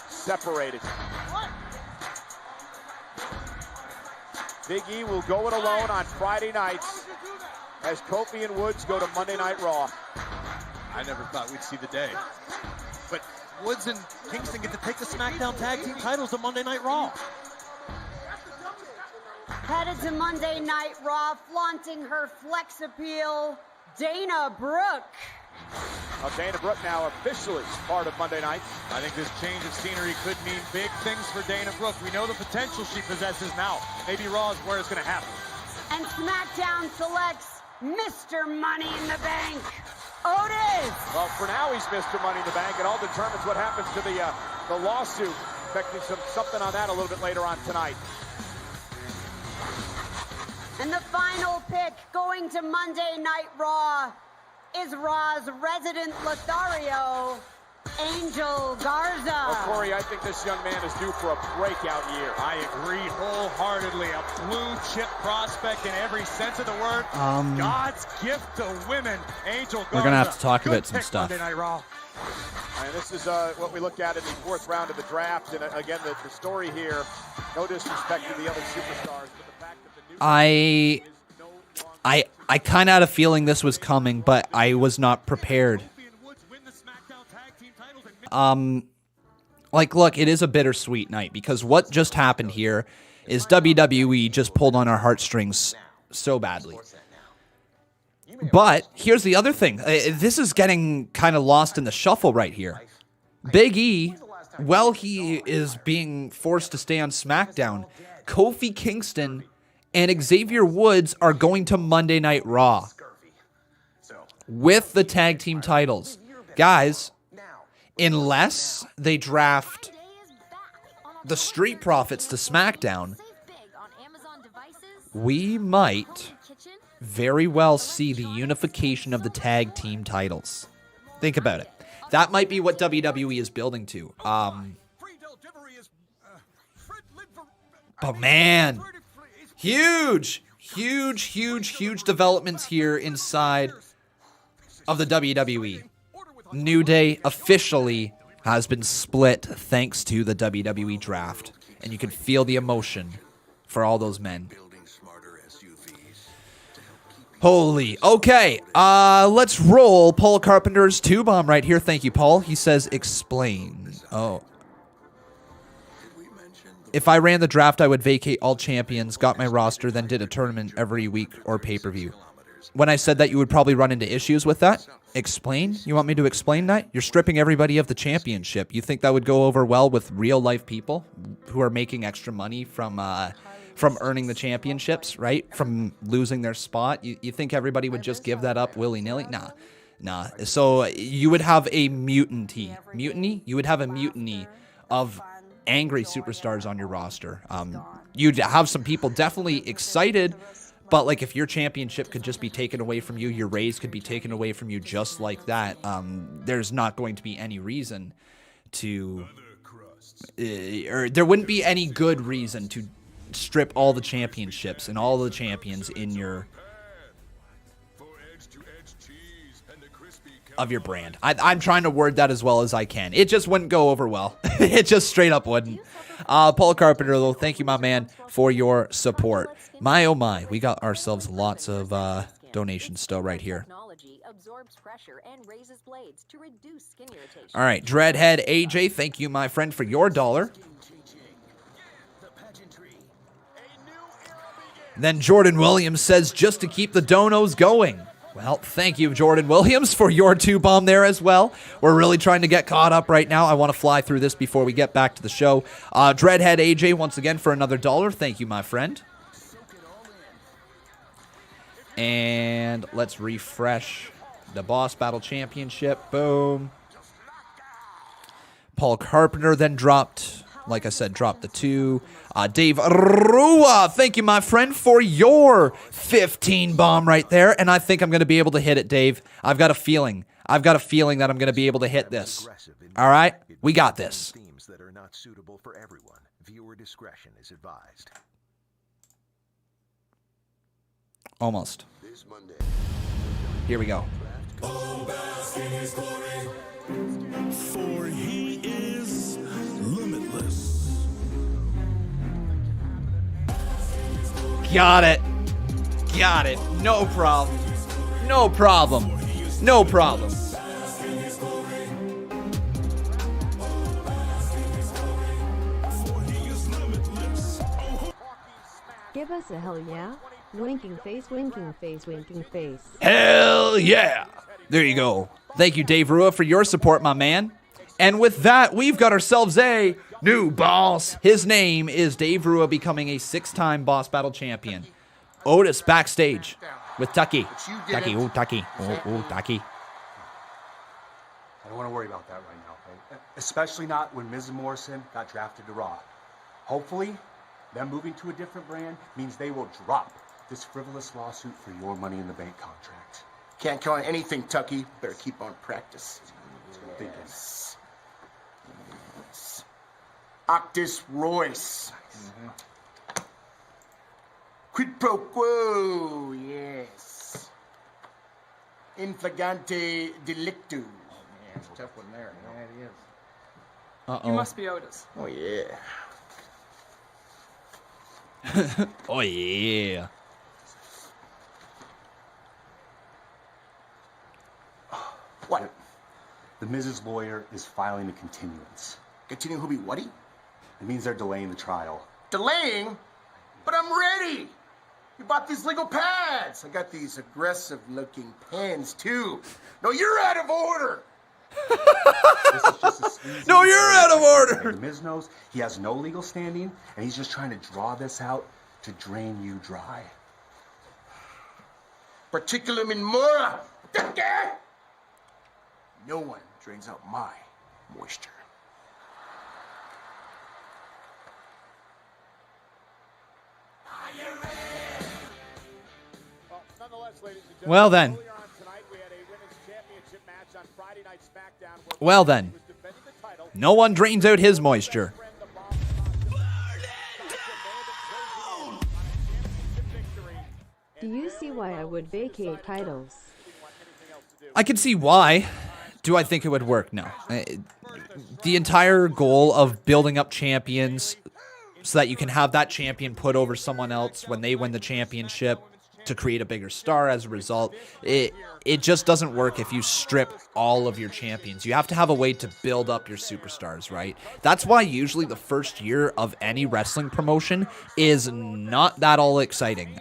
I: separated. Big E will go it alone on Friday nights as Kofi and Woods go to Monday Night Raw.
F: I never thought we'd see the day. But Woods and Kingston get to take the SmackDown Tag Team titles to Monday Night Raw.
B: Headed to Monday Night Raw, flaunting her flex appeal, Dana Brooke.
I: Well, Dana Brooke now officially part of Monday Night.
F: I think this change of scenery could mean big things for Dana Brooke. We know the potential she possesses now. Maybe Raw is where it's going to happen.
B: And SmackDown selects Mr. Money in the Bank, Otis.
I: Well, for now he's Mr. Money in the Bank. It all determines what happens to the lawsuit. Expecting something on that a little bit later on tonight.
B: And the final pick going to Monday Night Raw is Raw's resident Lothario, Angel Garza.
I: Well, Corey, I think this young man is due for a breakout year.
F: I agree wholeheartedly. A blue chip prospect in every sense of the word. God's gift to women. Angel Garza.
A: We're going to have to talk about some stuff.
F: Monday Night Raw.
I: And this is what we look at in the 4th round of the draft. And again, the story here, no disrespect to the other superstars, but the fact that the new
A: I kind of had a feeling this was coming, but I was not prepared. Like, look, it is a bittersweet night because what just happened here is WWE just pulled on our heartstrings so badly. But here's the other thing. This is getting kind of lost in the shuffle right here. Big E, well, he is being forced to stay on SmackDown. Kofi Kingston and Xavier Woods are going to Monday Night Raw with the tag team titles. Guys, unless they draft the Street Profits to SmackDown, we might very well see the unification of the tag team titles. Think about it. That might be what WWE is building to. But man, huge developments here inside of the WWE. New Day officially has been split thanks to the WWE Draft. And you can feel the emotion for all those men. Holy. Okay, let's roll Paul Carpenter's 2-bomb right here. Thank you, Paul. He says, explain. Oh. If I ran the draft, I would vacate all champions, got my roster, then did a tournament every week or pay-per-view. When I said that, you would probably run into issues with that. Explain? You want me to explain that? You're stripping everybody of the championship. You think that would go over well with real-life people who are making extra money from earning the championships, right? From losing their spot? You think everybody would just give that up willy-nilly? Nah. So you would have a mutiny. Mutiny? You would have a mutiny of angry superstars on your roster. You'd have some people definitely excited, but like if your championship could just be taken away from you, your raise could be taken away from you just like that, there's not going to be any reason to, or there wouldn't be any good reason to strip all the championships and all the champions in your of your brand. I'm trying to word that as well as I can. It just wouldn't go over well. It just straight up wouldn't. Paul Carpenter, though, thank you, my man, for your support. My, oh my, we got ourselves lots of donations still right here. All right, Dreadhead AJ, thank you, my friend, for your $1. Then Jordan Williams says, just to keep the donos going. Well, thank you, Jordan Williams, for your 2-bomb there as well. We're really trying to get caught up right now. I want to fly through this before we get back to the show. Dreadhead AJ, once again, for another $1. Thank you, my friend. And let's refresh the Boss Battle Championship. Boom. Paul Carpenter then dropped, like I said, dropped the 2. Dave Rua, thank you, my friend, for your 15-bomb right there. And I think I'm going to be able to hit it, Dave. I've got a feeling. I've got a feeling that I'm going to be able to hit this. All right? We got this.
L: Themes that are not suitable for everyone. Viewer discretion is advised.
A: Almost. Here we go.
K: For he is limitless.
A: Got it. Got it. No problem. No problem. No problem.
G: Give us a hell yeah. Winking face, winking face, winking face.
A: Hell yeah. There you go. Thank you, Dave Rua, for your support, my man. And with that, we've got ourselves a new boss. His name is Dave Rua, becoming a 6-time Boss Battle champion. Otis backstage with Tucky. Tucky, ooh, Tucky. Ooh, Tucky.
S: I don't want to worry about that right now, okay? Especially not when Miz and Morrison got drafted to Raw. Hopefully, them moving to a different brand means they will drop this frivolous lawsuit for your Money in the Bank contract.
T: Can't count on anything, Tucky. Better keep on practice.
S: Yes.
T: Yes. Octus Royce. Quid pro quo, yes. Infligante delictu. Oh, man, it's a tough one there. Yeah, it is.
A: Uh-oh.
U: You must be Otis.
T: Oh, yeah.
A: Oh, yeah.
T: What?
S: The Miz's lawyer is filing a continuance.
T: Continue who be whaty?
S: It means they're delaying the trial.
T: Delaying? But I'm ready! You bought these legal pads! I got these aggressive-looking pens, too. No, you're out of order!
S: This is just a sleazy
A: No, you're out of order!
S: The Miz knows he has no legal standing, and he's just trying to draw this out to drain you dry.
T: Particulum in mora! No one drains out my moisture.
A: Well then. Well then. No one drains out his moisture.
G: Do you see why I would vacate titles?
A: I can see why. Do I think it would work? No. The entire goal of building up champions so that you can have that champion put over someone else when they win the championship to create a bigger star as a result, it just doesn't work if you strip all of your champions. You have to have a way to build up your superstars, right? That's why usually the first year of any wrestling promotion is not that all exciting.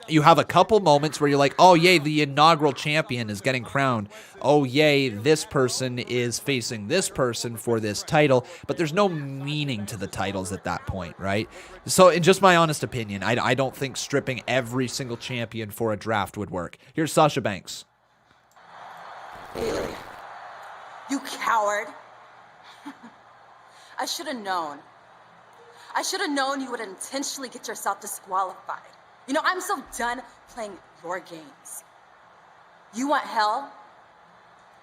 A: You have a couple moments where you're like, oh, yay, the inaugural champion is getting crowned. Oh, yay, this person is facing this person for this title. But there's no meaning to the titles at that point, right? So in just my honest opinion, I don't think stripping every single champion for a draft would work. Here's Sasha Banks.
O: Bayley, you coward. I should have known. I should have known you would intentionally get yourself disqualified. You know, I'm so done playing your games. You want hell?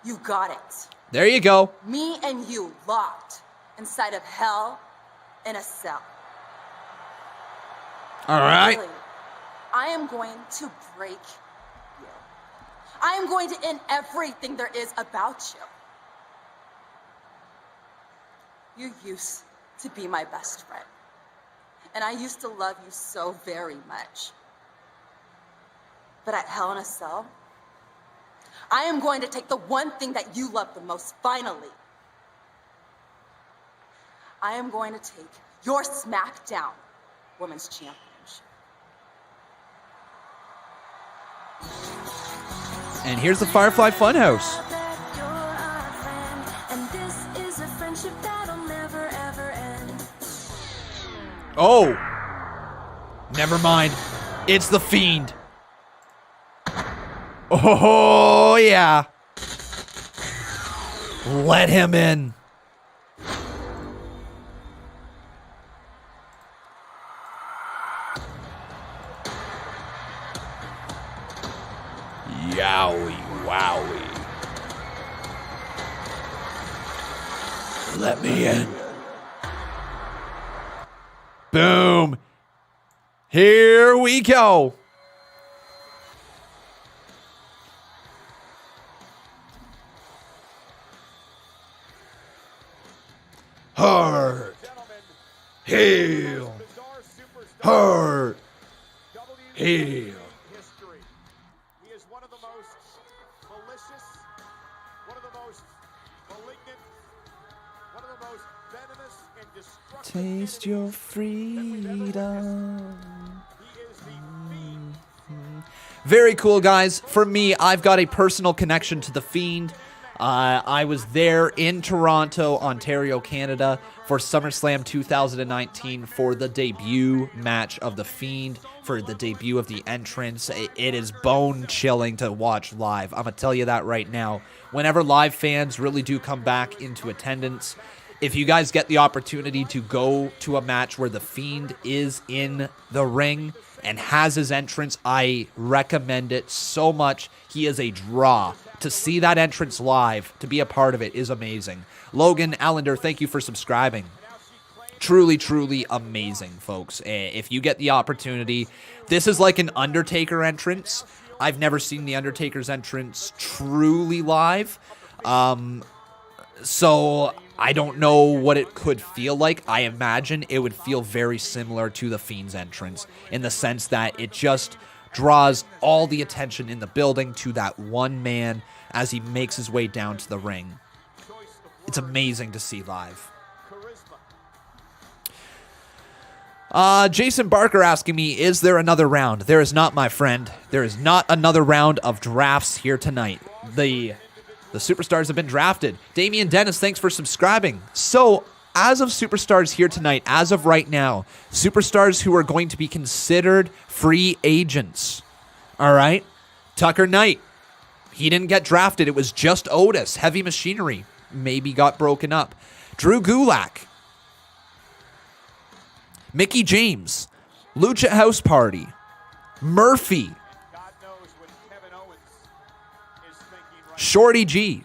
O: You got it.
A: There you go.
O: Me and you locked inside of hell in a cell.
A: All right.
O: Really, I am going to break you. I am going to end everything there is about you. You used to be my best friend. And I used to love you so very much. But at Hell in a Cell, I am going to take the one thing that you love the most, finally. I am going to take your SmackDown Women's Championship.
A: And here's the Firefly Funhouse. Oh, never mind. It's the Fiend. Oh, yeah. Let him in. Yowie, wowie. Let me in. Boom. Here we go. Hurt. Heel. Hurt. Heel.
I: He is one of the most malicious, one of the most malignant, one of the most venomous and destructive.
A: Taste your freedom. Very cool, guys. For me, I've got a personal connection to The Fiend. I was there in Toronto, Ontario, Canada for SummerSlam 2019 for the debut match of The Fiend, for the debut of the entrance. It is bone-chilling to watch live. I'm going to tell you that right now. Whenever live fans really do come back into attendance, if you guys get the opportunity to go to a match where The Fiend is in the ring and has his entrance, I recommend it so much. He is a draw. To see that entrance live, to be a part of it, is amazing. Logan Allender, thank you for subscribing. Truly, truly amazing, folks. If you get the opportunity, this is like an Undertaker entrance. I've never seen the Undertaker's entrance truly live. So I don't know what it could feel like. I imagine it would feel very similar to The Fiend's entrance in the sense that it just draws all the attention in the building to that one man as he makes his way down to the ring. It's amazing to see live. Jason Barker asking me, is there another round? There is not, my friend. There is not another round of drafts here tonight. The superstars have been drafted. Damian Dennis, thanks for subscribing. So, as of superstars here tonight, as of right now, superstars who are going to be considered free agents. All right? Tucker Knight. He didn't get drafted. It was just Otis. Heavy Machinery maybe got broken up. Drew Gulak. Mickie James, Lucha House Party, Murphy, Shorty G.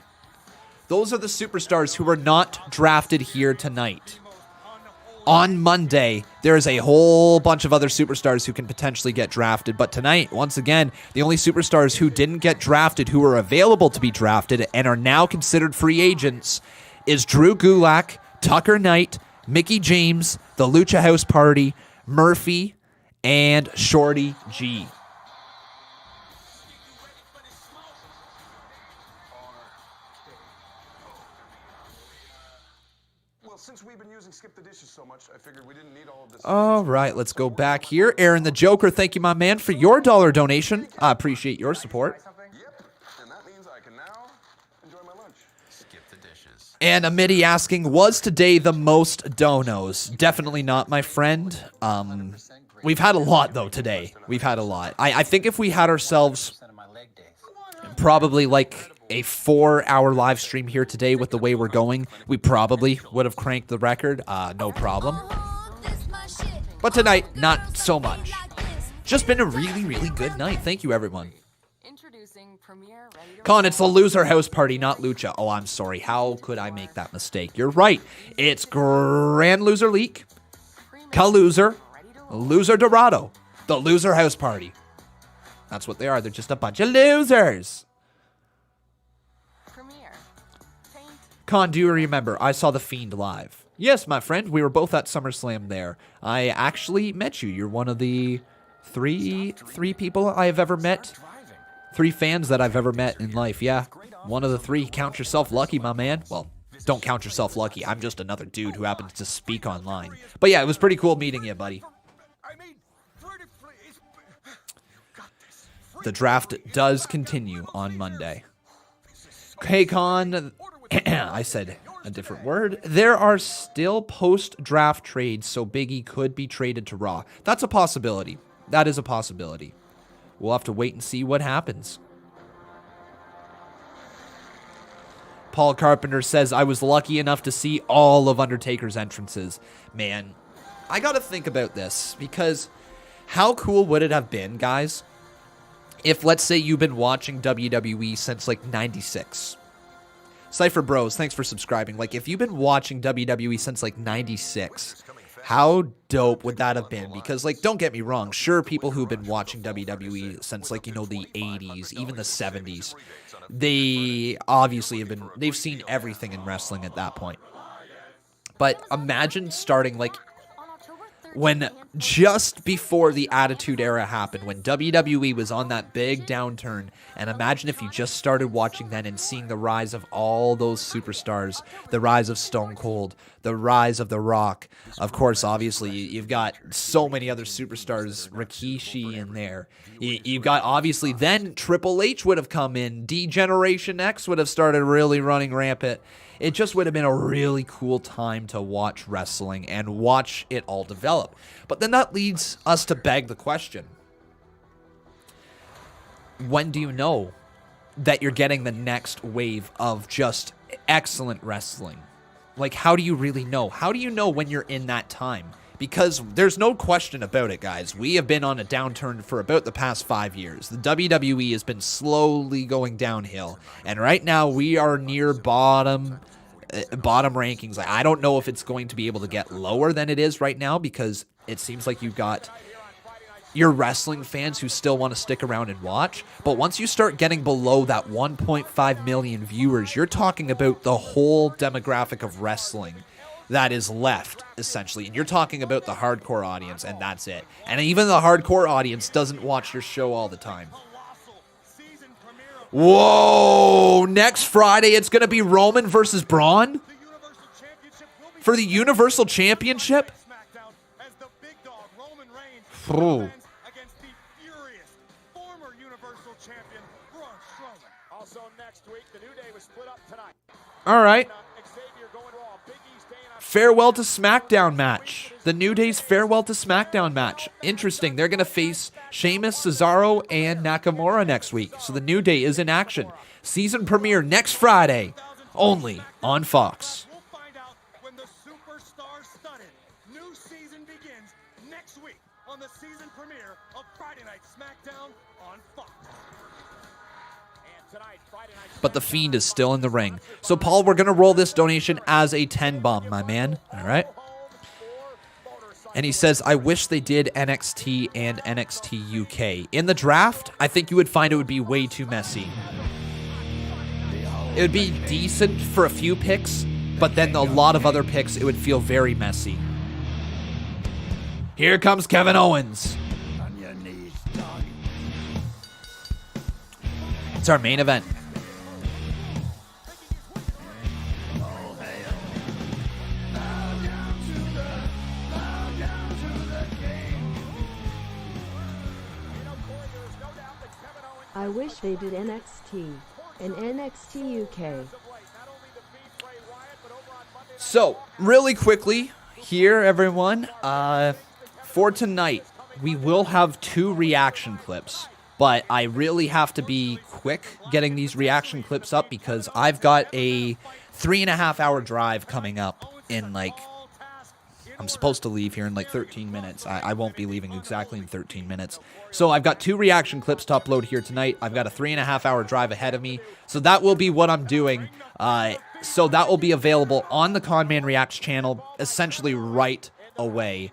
A: Those are the superstars who were not drafted here tonight. On Monday, there is a whole bunch of other superstars who can potentially get drafted. But tonight, once again, the only superstars who didn't get drafted, who are available to be drafted and are now considered free agents, is Drew Gulak, Tucker Knight, Mickie James, the Lucha House Party, Murphy, and Shorty G.
K: Well, since we've been using Skip the Dishes so much, I figured we didn't need all of this.
A: All right, let's go back here. Aaron the Joker, thank you, my man, for your $1 donation. I appreciate your support. And Amity asking, was today the most donos? Definitely not, my friend. We've had a lot, though, today. We've had a lot. I think if we had ourselves probably like a 4-hour live stream here today with the way we're going, we probably would have cranked the record. No problem. But tonight, not so much. Just been a really, really good night. Thank you, everyone. Con, it's the Loser House Party, not Lucha. Oh, I'm sorry. How could I make that mistake? You're right. It's Grand Loser League, Ka-Loser, Loser Dorado, the Loser House Party. That's what they are. They're just a bunch of losers. Con, do you remember? I saw The Fiend live. Yes, my friend. We were both at SummerSlam there. I actually met you. You're one of the three people I have ever met. 3 fans that I've ever met in life, yeah. One of the 3. Count yourself lucky, my man. Well, don't count yourself lucky. I'm just another dude who happens to speak online. But yeah, it was pretty cool meeting you, buddy. The draft does continue on Monday. K-Con, I said a different word. There are still post-draft trades, so Big E could be traded to Raw. That's a possibility. That is a possibility. We'll have to wait and see what happens. Paul Carpenter says, I was lucky enough to see all of Undertaker's entrances. Man, I gotta think about this, because how cool would it have been, guys, if, let's say, you've been watching WWE since, like, 96. Cypher Bros, thanks for subscribing. Like, if you've been watching WWE since, like, 96... how dope would that have been? Because, like, don't get me wrong. Sure, people who've been watching WWE since, like, you know, the 80s, even the 70s, they obviously they've seen everything in wrestling at that point. But imagine starting, like, when just before the Attitude Era happened, when WWE was on that big downturn, and imagine if you just started watching then and seeing the rise of all those superstars, the rise of Stone Cold, the rise of The Rock. Of course, obviously, you've got so many other superstars, Rikishi in there. You've got, obviously, then Triple H would have come in, D-Generation X would have started really running rampant. It just would have been a really cool time to watch wrestling and watch it all develop. But then that leads us to beg the question. When do you know that you're getting the next wave of just excellent wrestling? Like, how do you really know? How do you know when you're in that time? Because there's no question about it, guys. We have been on a downturn for about the past 5 years. The WWE has been slowly going downhill. And right now, we are near bottom rankings. Like, I don't know if it's going to be able to get lower than it is right now, because it seems like you've got your wrestling fans who still want to stick around and watch. But once you start getting below that 1.5 million viewers, you're talking about the whole demographic of wrestling that is left, essentially. And you're talking about the hardcore audience, and that's it. And even the hardcore audience doesn't watch your show all the time. Whoa! Next Friday, it's going to be Roman versus Braun for the Universal Championship? Oh. All right. Farewell to SmackDown match. The New Day's Farewell to SmackDown match. Interesting. They're going to face Sheamus, Cesaro, and Nakamura next week. So the New Day is in action. Season premiere next Friday, only on Fox.
F: We'll find out when the superstar-studded new season begins next week on the season premiere of Friday Night SmackDown on Fox.
A: But the Fiend is still in the ring. So, Paul, we're going to roll this donation as a 10 bomb, my man. All right? And he says, I wish they did NXT and NXT UK. In the draft, I think you would find it would be way too messy. It would be decent for a few picks, but then a lot of other picks, it would feel very messy. Here comes Kevin Owens. It's our main event.
G: I wish they did NXT and NXT UK.
A: So, really quickly here, everyone, for tonight, we will have 2 reaction clips, but I really have to be quick getting these reaction clips up because I've got a 3.5-hour drive coming up in I'm supposed to leave here in 13 minutes. I won't be leaving exactly in 13 minutes. So I've got 2 reaction clips to upload here tonight. I've got a 3.5-hour drive ahead of me. So that will be what I'm doing. So that will be available on the Conman Reacts channel essentially right away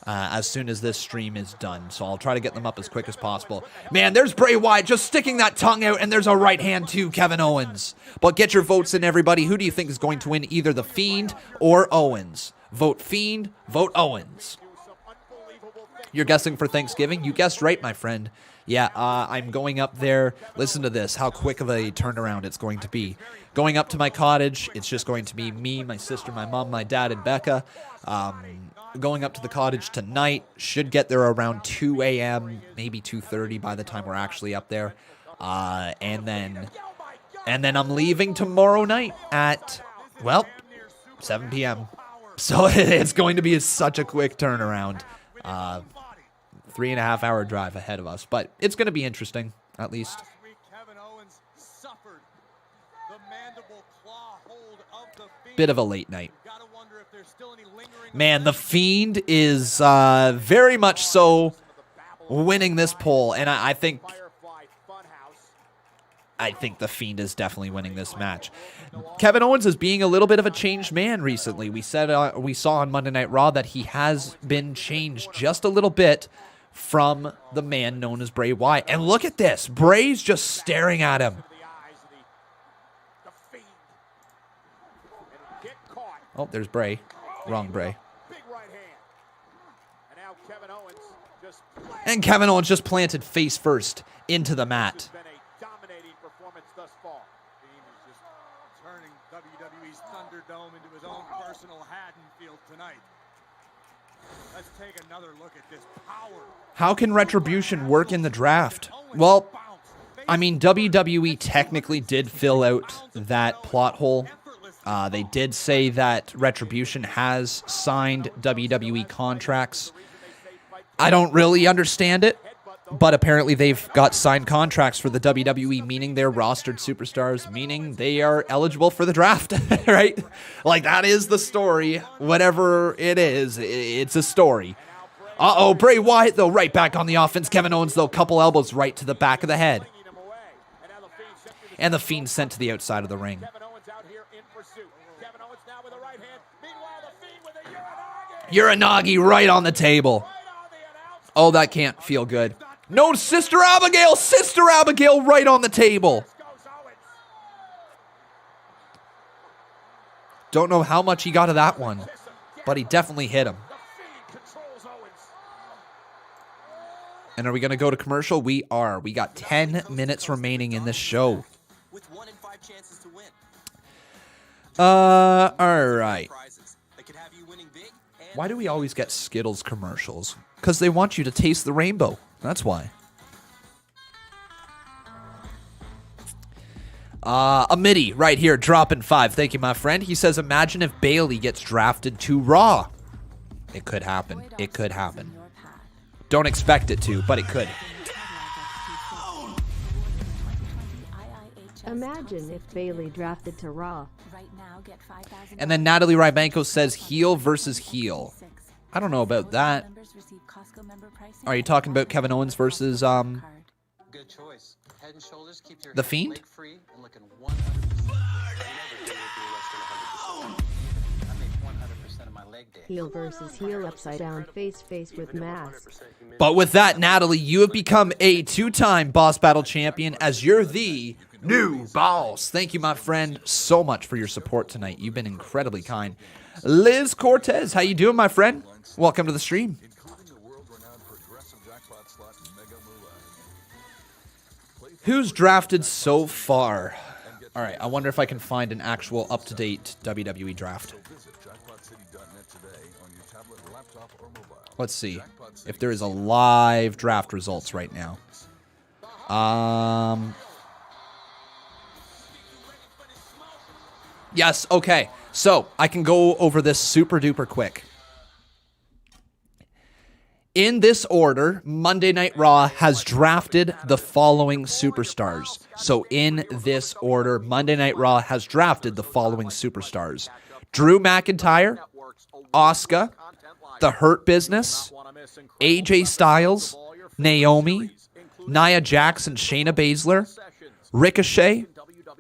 A: as soon as this stream is done. So I'll try to get them up as quick as possible. Man, there's Bray Wyatt just sticking that tongue out, and there's a right hand to Kevin Owens. But get your votes in, everybody. Who do you think is going to win, either The Fiend or Owens? Vote Fiend, vote Owens. You're guessing for Thanksgiving? You guessed right, my friend. Yeah, I'm going up there. Listen to this, how quick of a turnaround it's going to be. Going up to my cottage, it's just going to be me, my sister, my mom, my dad, and Becca. Going up to the cottage tonight. Should get there around 2 a.m., maybe 2:30 by the time we're actually up there. And then I'm leaving tomorrow night at, 7 p.m. So it's going to be such a quick turnaround. 3.5-hour drive ahead of us. But it's going to be interesting, at least. Bit of a late night. Man, The Fiend is very much so winning this poll. And I think The Fiend is definitely winning this match. Kevin Owens is being a little bit of a changed man recently. We saw on Monday Night Raw that he has been changed just a little bit from the man known as Bray Wyatt. And look at this. Bray's just staring at him. Oh, there's Bray. Wrong Bray. And Kevin Owens just planted face first into the mat.
F: WWE's Thunderdome into his own personal Haddonfield tonight. Let's take another look at this power.
A: How can Retribution work in the draft? Well, I mean, WWE technically did fill out that plot hole. They did say that Retribution has signed WWE contracts. I don't really understand it. But apparently they've got signed contracts for the WWE, meaning they're rostered superstars, meaning they are eligible for the draft, right? Like, that is the story. Whatever it is, it's a story. Uh-oh, Bray Wyatt, though, right back on the offense. Kevin Owens, though, couple elbows right to the back of the head. And the Fiend sent to the outside of the ring. Uranagi right on the table. Oh, that can't feel good. No, Sister Abigail! Sister Abigail right on the table. Don't know how much he got of that one, but he definitely hit him. And are we going to go to commercial? We are. We got 10 minutes remaining in this show. All right. Why do we always get Skittles commercials? Because they want you to taste the rainbow. That's why. A midi right here, dropping 5. Thank you, my friend. He says, imagine if Bayley gets drafted to Raw. It could happen. It could happen. Don't expect it to, but it could.
G: Imagine if Bayley drafted to Raw.
A: And then Natalie Rybanko says heel versus heel. I don't know about that. Are you talking about Kevin Owens versus
U: Good choice. Head and Shoulders keeps your
A: The Fiend?
U: free and looking 100%. I make 100% of my leg day.
G: Heel versus heel, upside down, face with mask.
A: But with that, Natalie, you have become a 2-time Boss Battle champion as you're the new boss. Thank you, my friend, so much for your support tonight. You've been incredibly kind. Liz Cortez, how you doing, my friend? Welcome to the stream. Who's drafted so far? All right, I wonder if I can find an actual up-to-date WWE draft. Let's see if there is a live draft results right now. Yes, okay. So, I can go over this super duper quick. In this order, Monday Night Raw has drafted the following superstars. So in this order, Monday Night Raw has drafted the following superstars. Drew McIntyre, Asuka, The Hurt Business, AJ Styles, Naomi, Nia Jax and Shayna Baszler, Ricochet,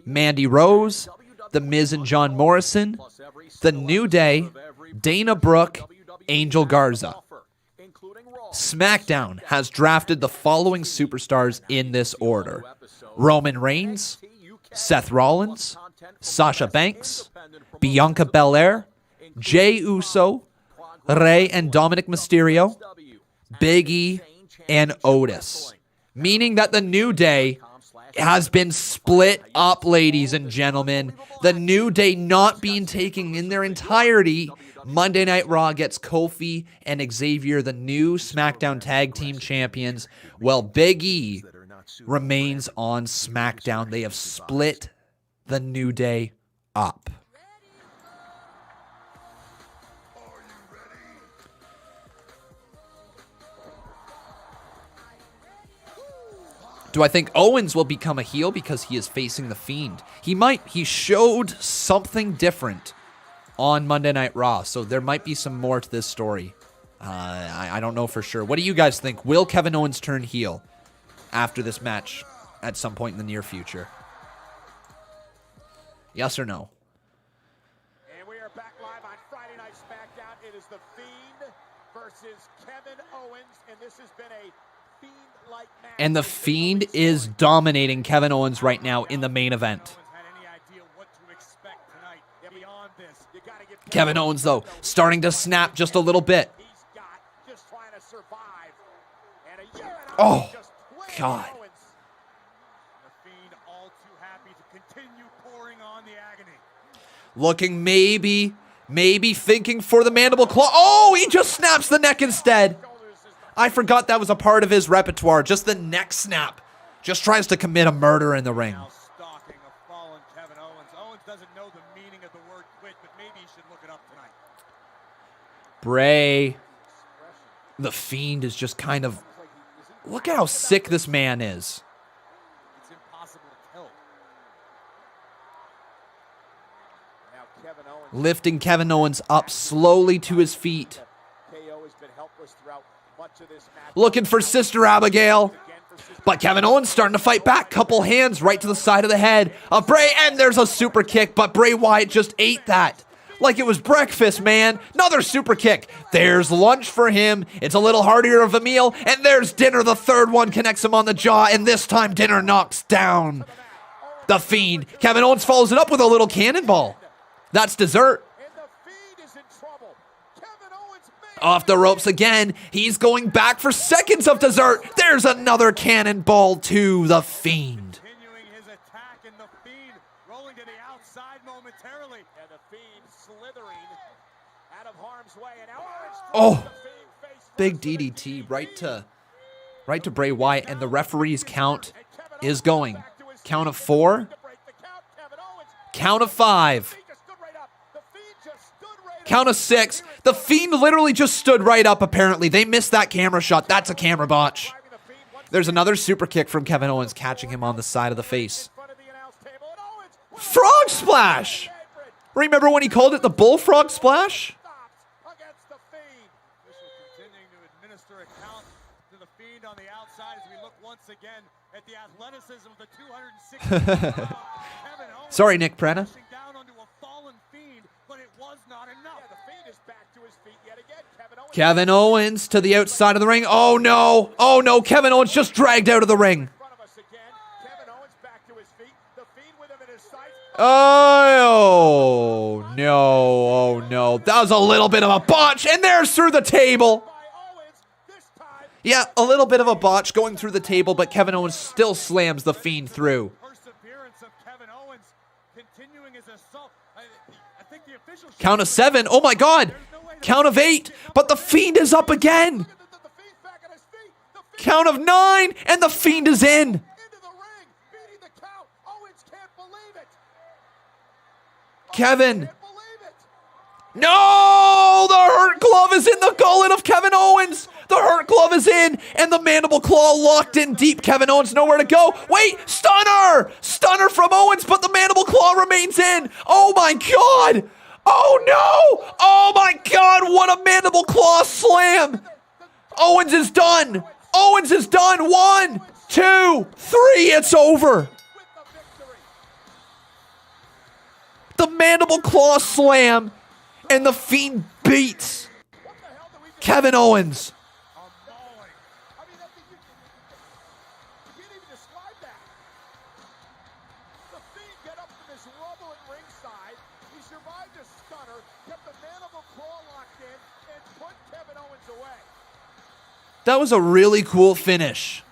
A: Mandy Rose, The Miz and John Morrison, The New Day, Dana Brooke, Angel Garza. SmackDown has drafted the following superstars in this order. Roman Reigns, Seth Rollins, Sasha Banks, Bianca Belair, Jey Uso, Rey and Dominic Mysterio, Big E, and Otis. Meaning that the New Day has been split up, ladies and gentlemen. The New Day not being taken in their entirety. Monday Night Raw gets Kofi and Xavier, the new SmackDown Tag Team Champions, while Big E remains on SmackDown. They have split the New Day up. Do I think Owens will become a heel because he is facing The Fiend? He might. He showed something different on Monday Night Raw, so there might be some more to this story. I don't know for sure. What do you guys think? Will Kevin Owens turn heel after this match at some point in the near future? Yes or no?
I: And we are back live on Friday Night SmackDown. It is The Fiend versus Kevin Owens, and this has been a Fiend-like match.
A: And The Fiend is dominating Kevin Owens right now in the main event. Kevin Owens, though, starting to snap just a little bit. Oh, God. Looking maybe thinking for the mandible claw. Oh, he just snaps the neck instead. I forgot that was a part of his repertoire. Just the neck snap. Just tries to commit a murder in the ring. Bray, The Fiend is just kind of Look at how sick this man is.
F: It's impossible to kill.
I: Now Kevin Owens.
A: Lifting Kevin Owens up slowly to his feet.
I: KO has been helpless throughout much of this match.
A: Looking for Sister Abigail. But Kevin Owens starting to fight back. Couple hands right to the side of the head of Bray. And there's a super kick. But Bray Wyatt just ate that. Like it was breakfast, man. Another super kick. There's lunch for him. It's a little harder of a meal. And there's dinner. The third one connects him on the jaw. And this time dinner knocks down The Fiend. Kevin Owens follows it up with a little cannonball. That's dessert. Off the ropes again. He's going back for seconds of dessert. There's another cannonball to The Fiend.
F: Continuing his attack, and The Fiend rolling to the outside momentarily.
I: And The Fiend slithering out of harm's way. And now
A: Oh, big DDT right to Bray Wyatt, and the referee's count is going. Count of 4. Count of 5. Count of 6. The Fiend literally just stood right up, apparently. They missed that camera shot. That's a camera botch. There's another super kick from Kevin Owens, catching him on the side of the face. Frog splash! Remember when he called it the bullfrog splash?
F: Continuing to administer a count to The Fiend on the outside as we look once again at the athleticism of the 260.
A: Sorry, Nick Prena. Kevin Owens to the outside of the ring. Oh no. Oh no. Kevin Owens just dragged out of the ring. Oh no. Oh no. That was a little bit of a botch. And there's through the table. Yeah, a little bit of a botch going through the table, but Kevin Owens still slams The Fiend through. Count of 7. Oh my God. Count of 8. But The Fiend is up again. Count of 9. And The Fiend is in. Kevin. No! The Hurt Glove is in the gullet of Kevin Owens. The Hurt Glove is in. And the Mandible Claw locked in deep. Kevin Owens nowhere to go. Wait! Stunner! Stunner from Owens, but the Mandible Claw remains in. Oh my God! Oh no! Oh my God, what a Mandible Claw slam! Owens is done! Owens is done! 1, 2, 3, it's over! The Mandible Claw slam, and The Fiend beats Kevin Owens. That was a really cool finish.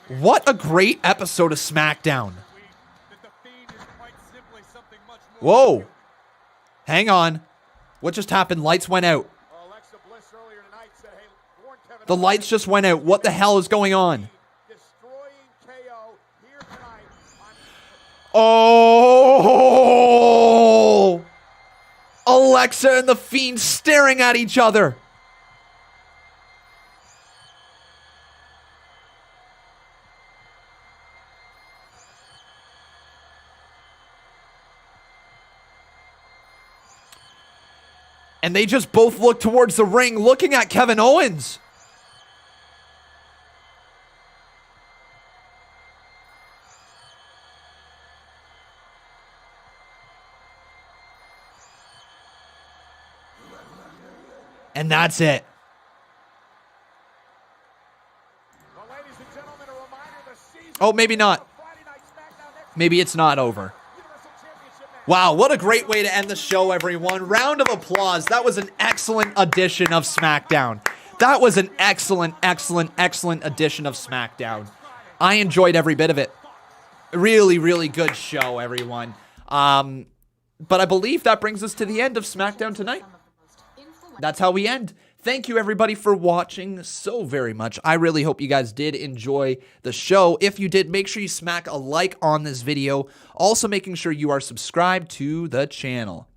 A: What a great episode of SmackDown. Whoa. Hang on. What just happened? Lights went out. The lights just went out. What the hell is going on? Oh! Alexa and The Fiend staring at each other. And they just both look towards the ring, looking at Kevin Owens. And that's it. Oh, maybe not. Maybe it's not over. Wow, what a great way to end the show, everyone. Round of applause. That was an excellent edition of SmackDown. That was an excellent, excellent, excellent edition of SmackDown. I enjoyed every bit of it. Really, really good show, everyone. But I believe that brings us to the end of SmackDown tonight. That's how we end. Thank you, everybody, for watching so very much. I really hope you guys did enjoy the show. If you did, make sure you smack a like on this video. Also, making sure you are subscribed to the channel.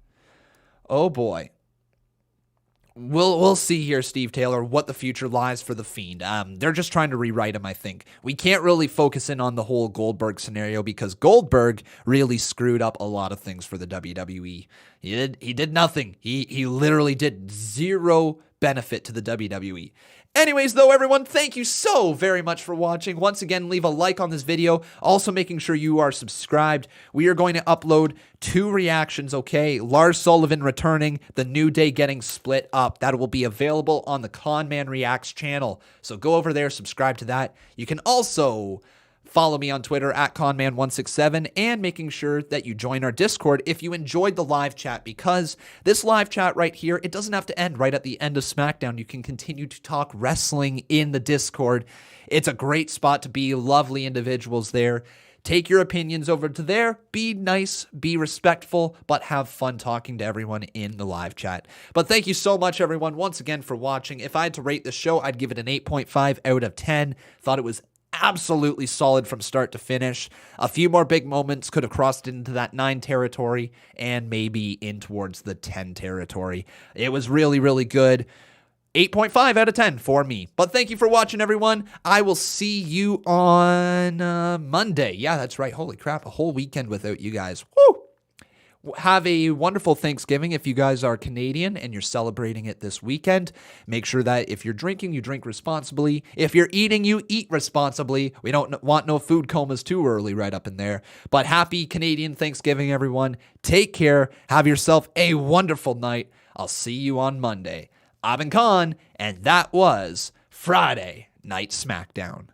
A: Oh, boy. We'll see here, Steve Taylor, what the future lies for The Fiend. They're just trying to rewrite him, I think. We can't really focus in on the whole Goldberg scenario because Goldberg really screwed up a lot of things for the WWE. He did nothing. He literally did zero benefit to the WWE. Anyways, though, everyone, thank you so very much for watching. Once again, leave a like on this video. Also, making sure you are subscribed. We are going to upload 2 reactions, okay? Lars Sullivan returning, The New Day getting split up. That will be available on the Conman Reacts channel. So go over there, subscribe to that. You can also follow me on Twitter at Conman167 and making sure that you join our Discord if you enjoyed the live chat, because this live chat right here, it doesn't have to end right at the end of SmackDown. You can continue to talk wrestling in the Discord. It's a great spot to be, lovely individuals there. Take your opinions over to there. Be nice, be respectful, but have fun talking to everyone in the live chat. But thank you so much, everyone, once again for watching. If I had to rate the show, I'd give it an 8.5 out of 10. Thought it was absolutely solid from start to finish. A few more big moments could have crossed into that 9 territory and maybe in towards the 10 territory. It was really, really good. 8.5 out of 10 for me. But thank you for watching, everyone. I will see you on Monday. Yeah, that's right. Holy crap, a whole weekend without you guys. Woo! Have a wonderful Thanksgiving if you guys are Canadian and you're celebrating it this weekend. Make sure that if you're drinking, you drink responsibly. If you're eating, you eat responsibly. We don't want no food comas too early right up in there. But happy Canadian Thanksgiving, everyone. Take care. Have yourself a wonderful night. I'll see you on Monday. I've been Con, and that was Friday Night Smackdown.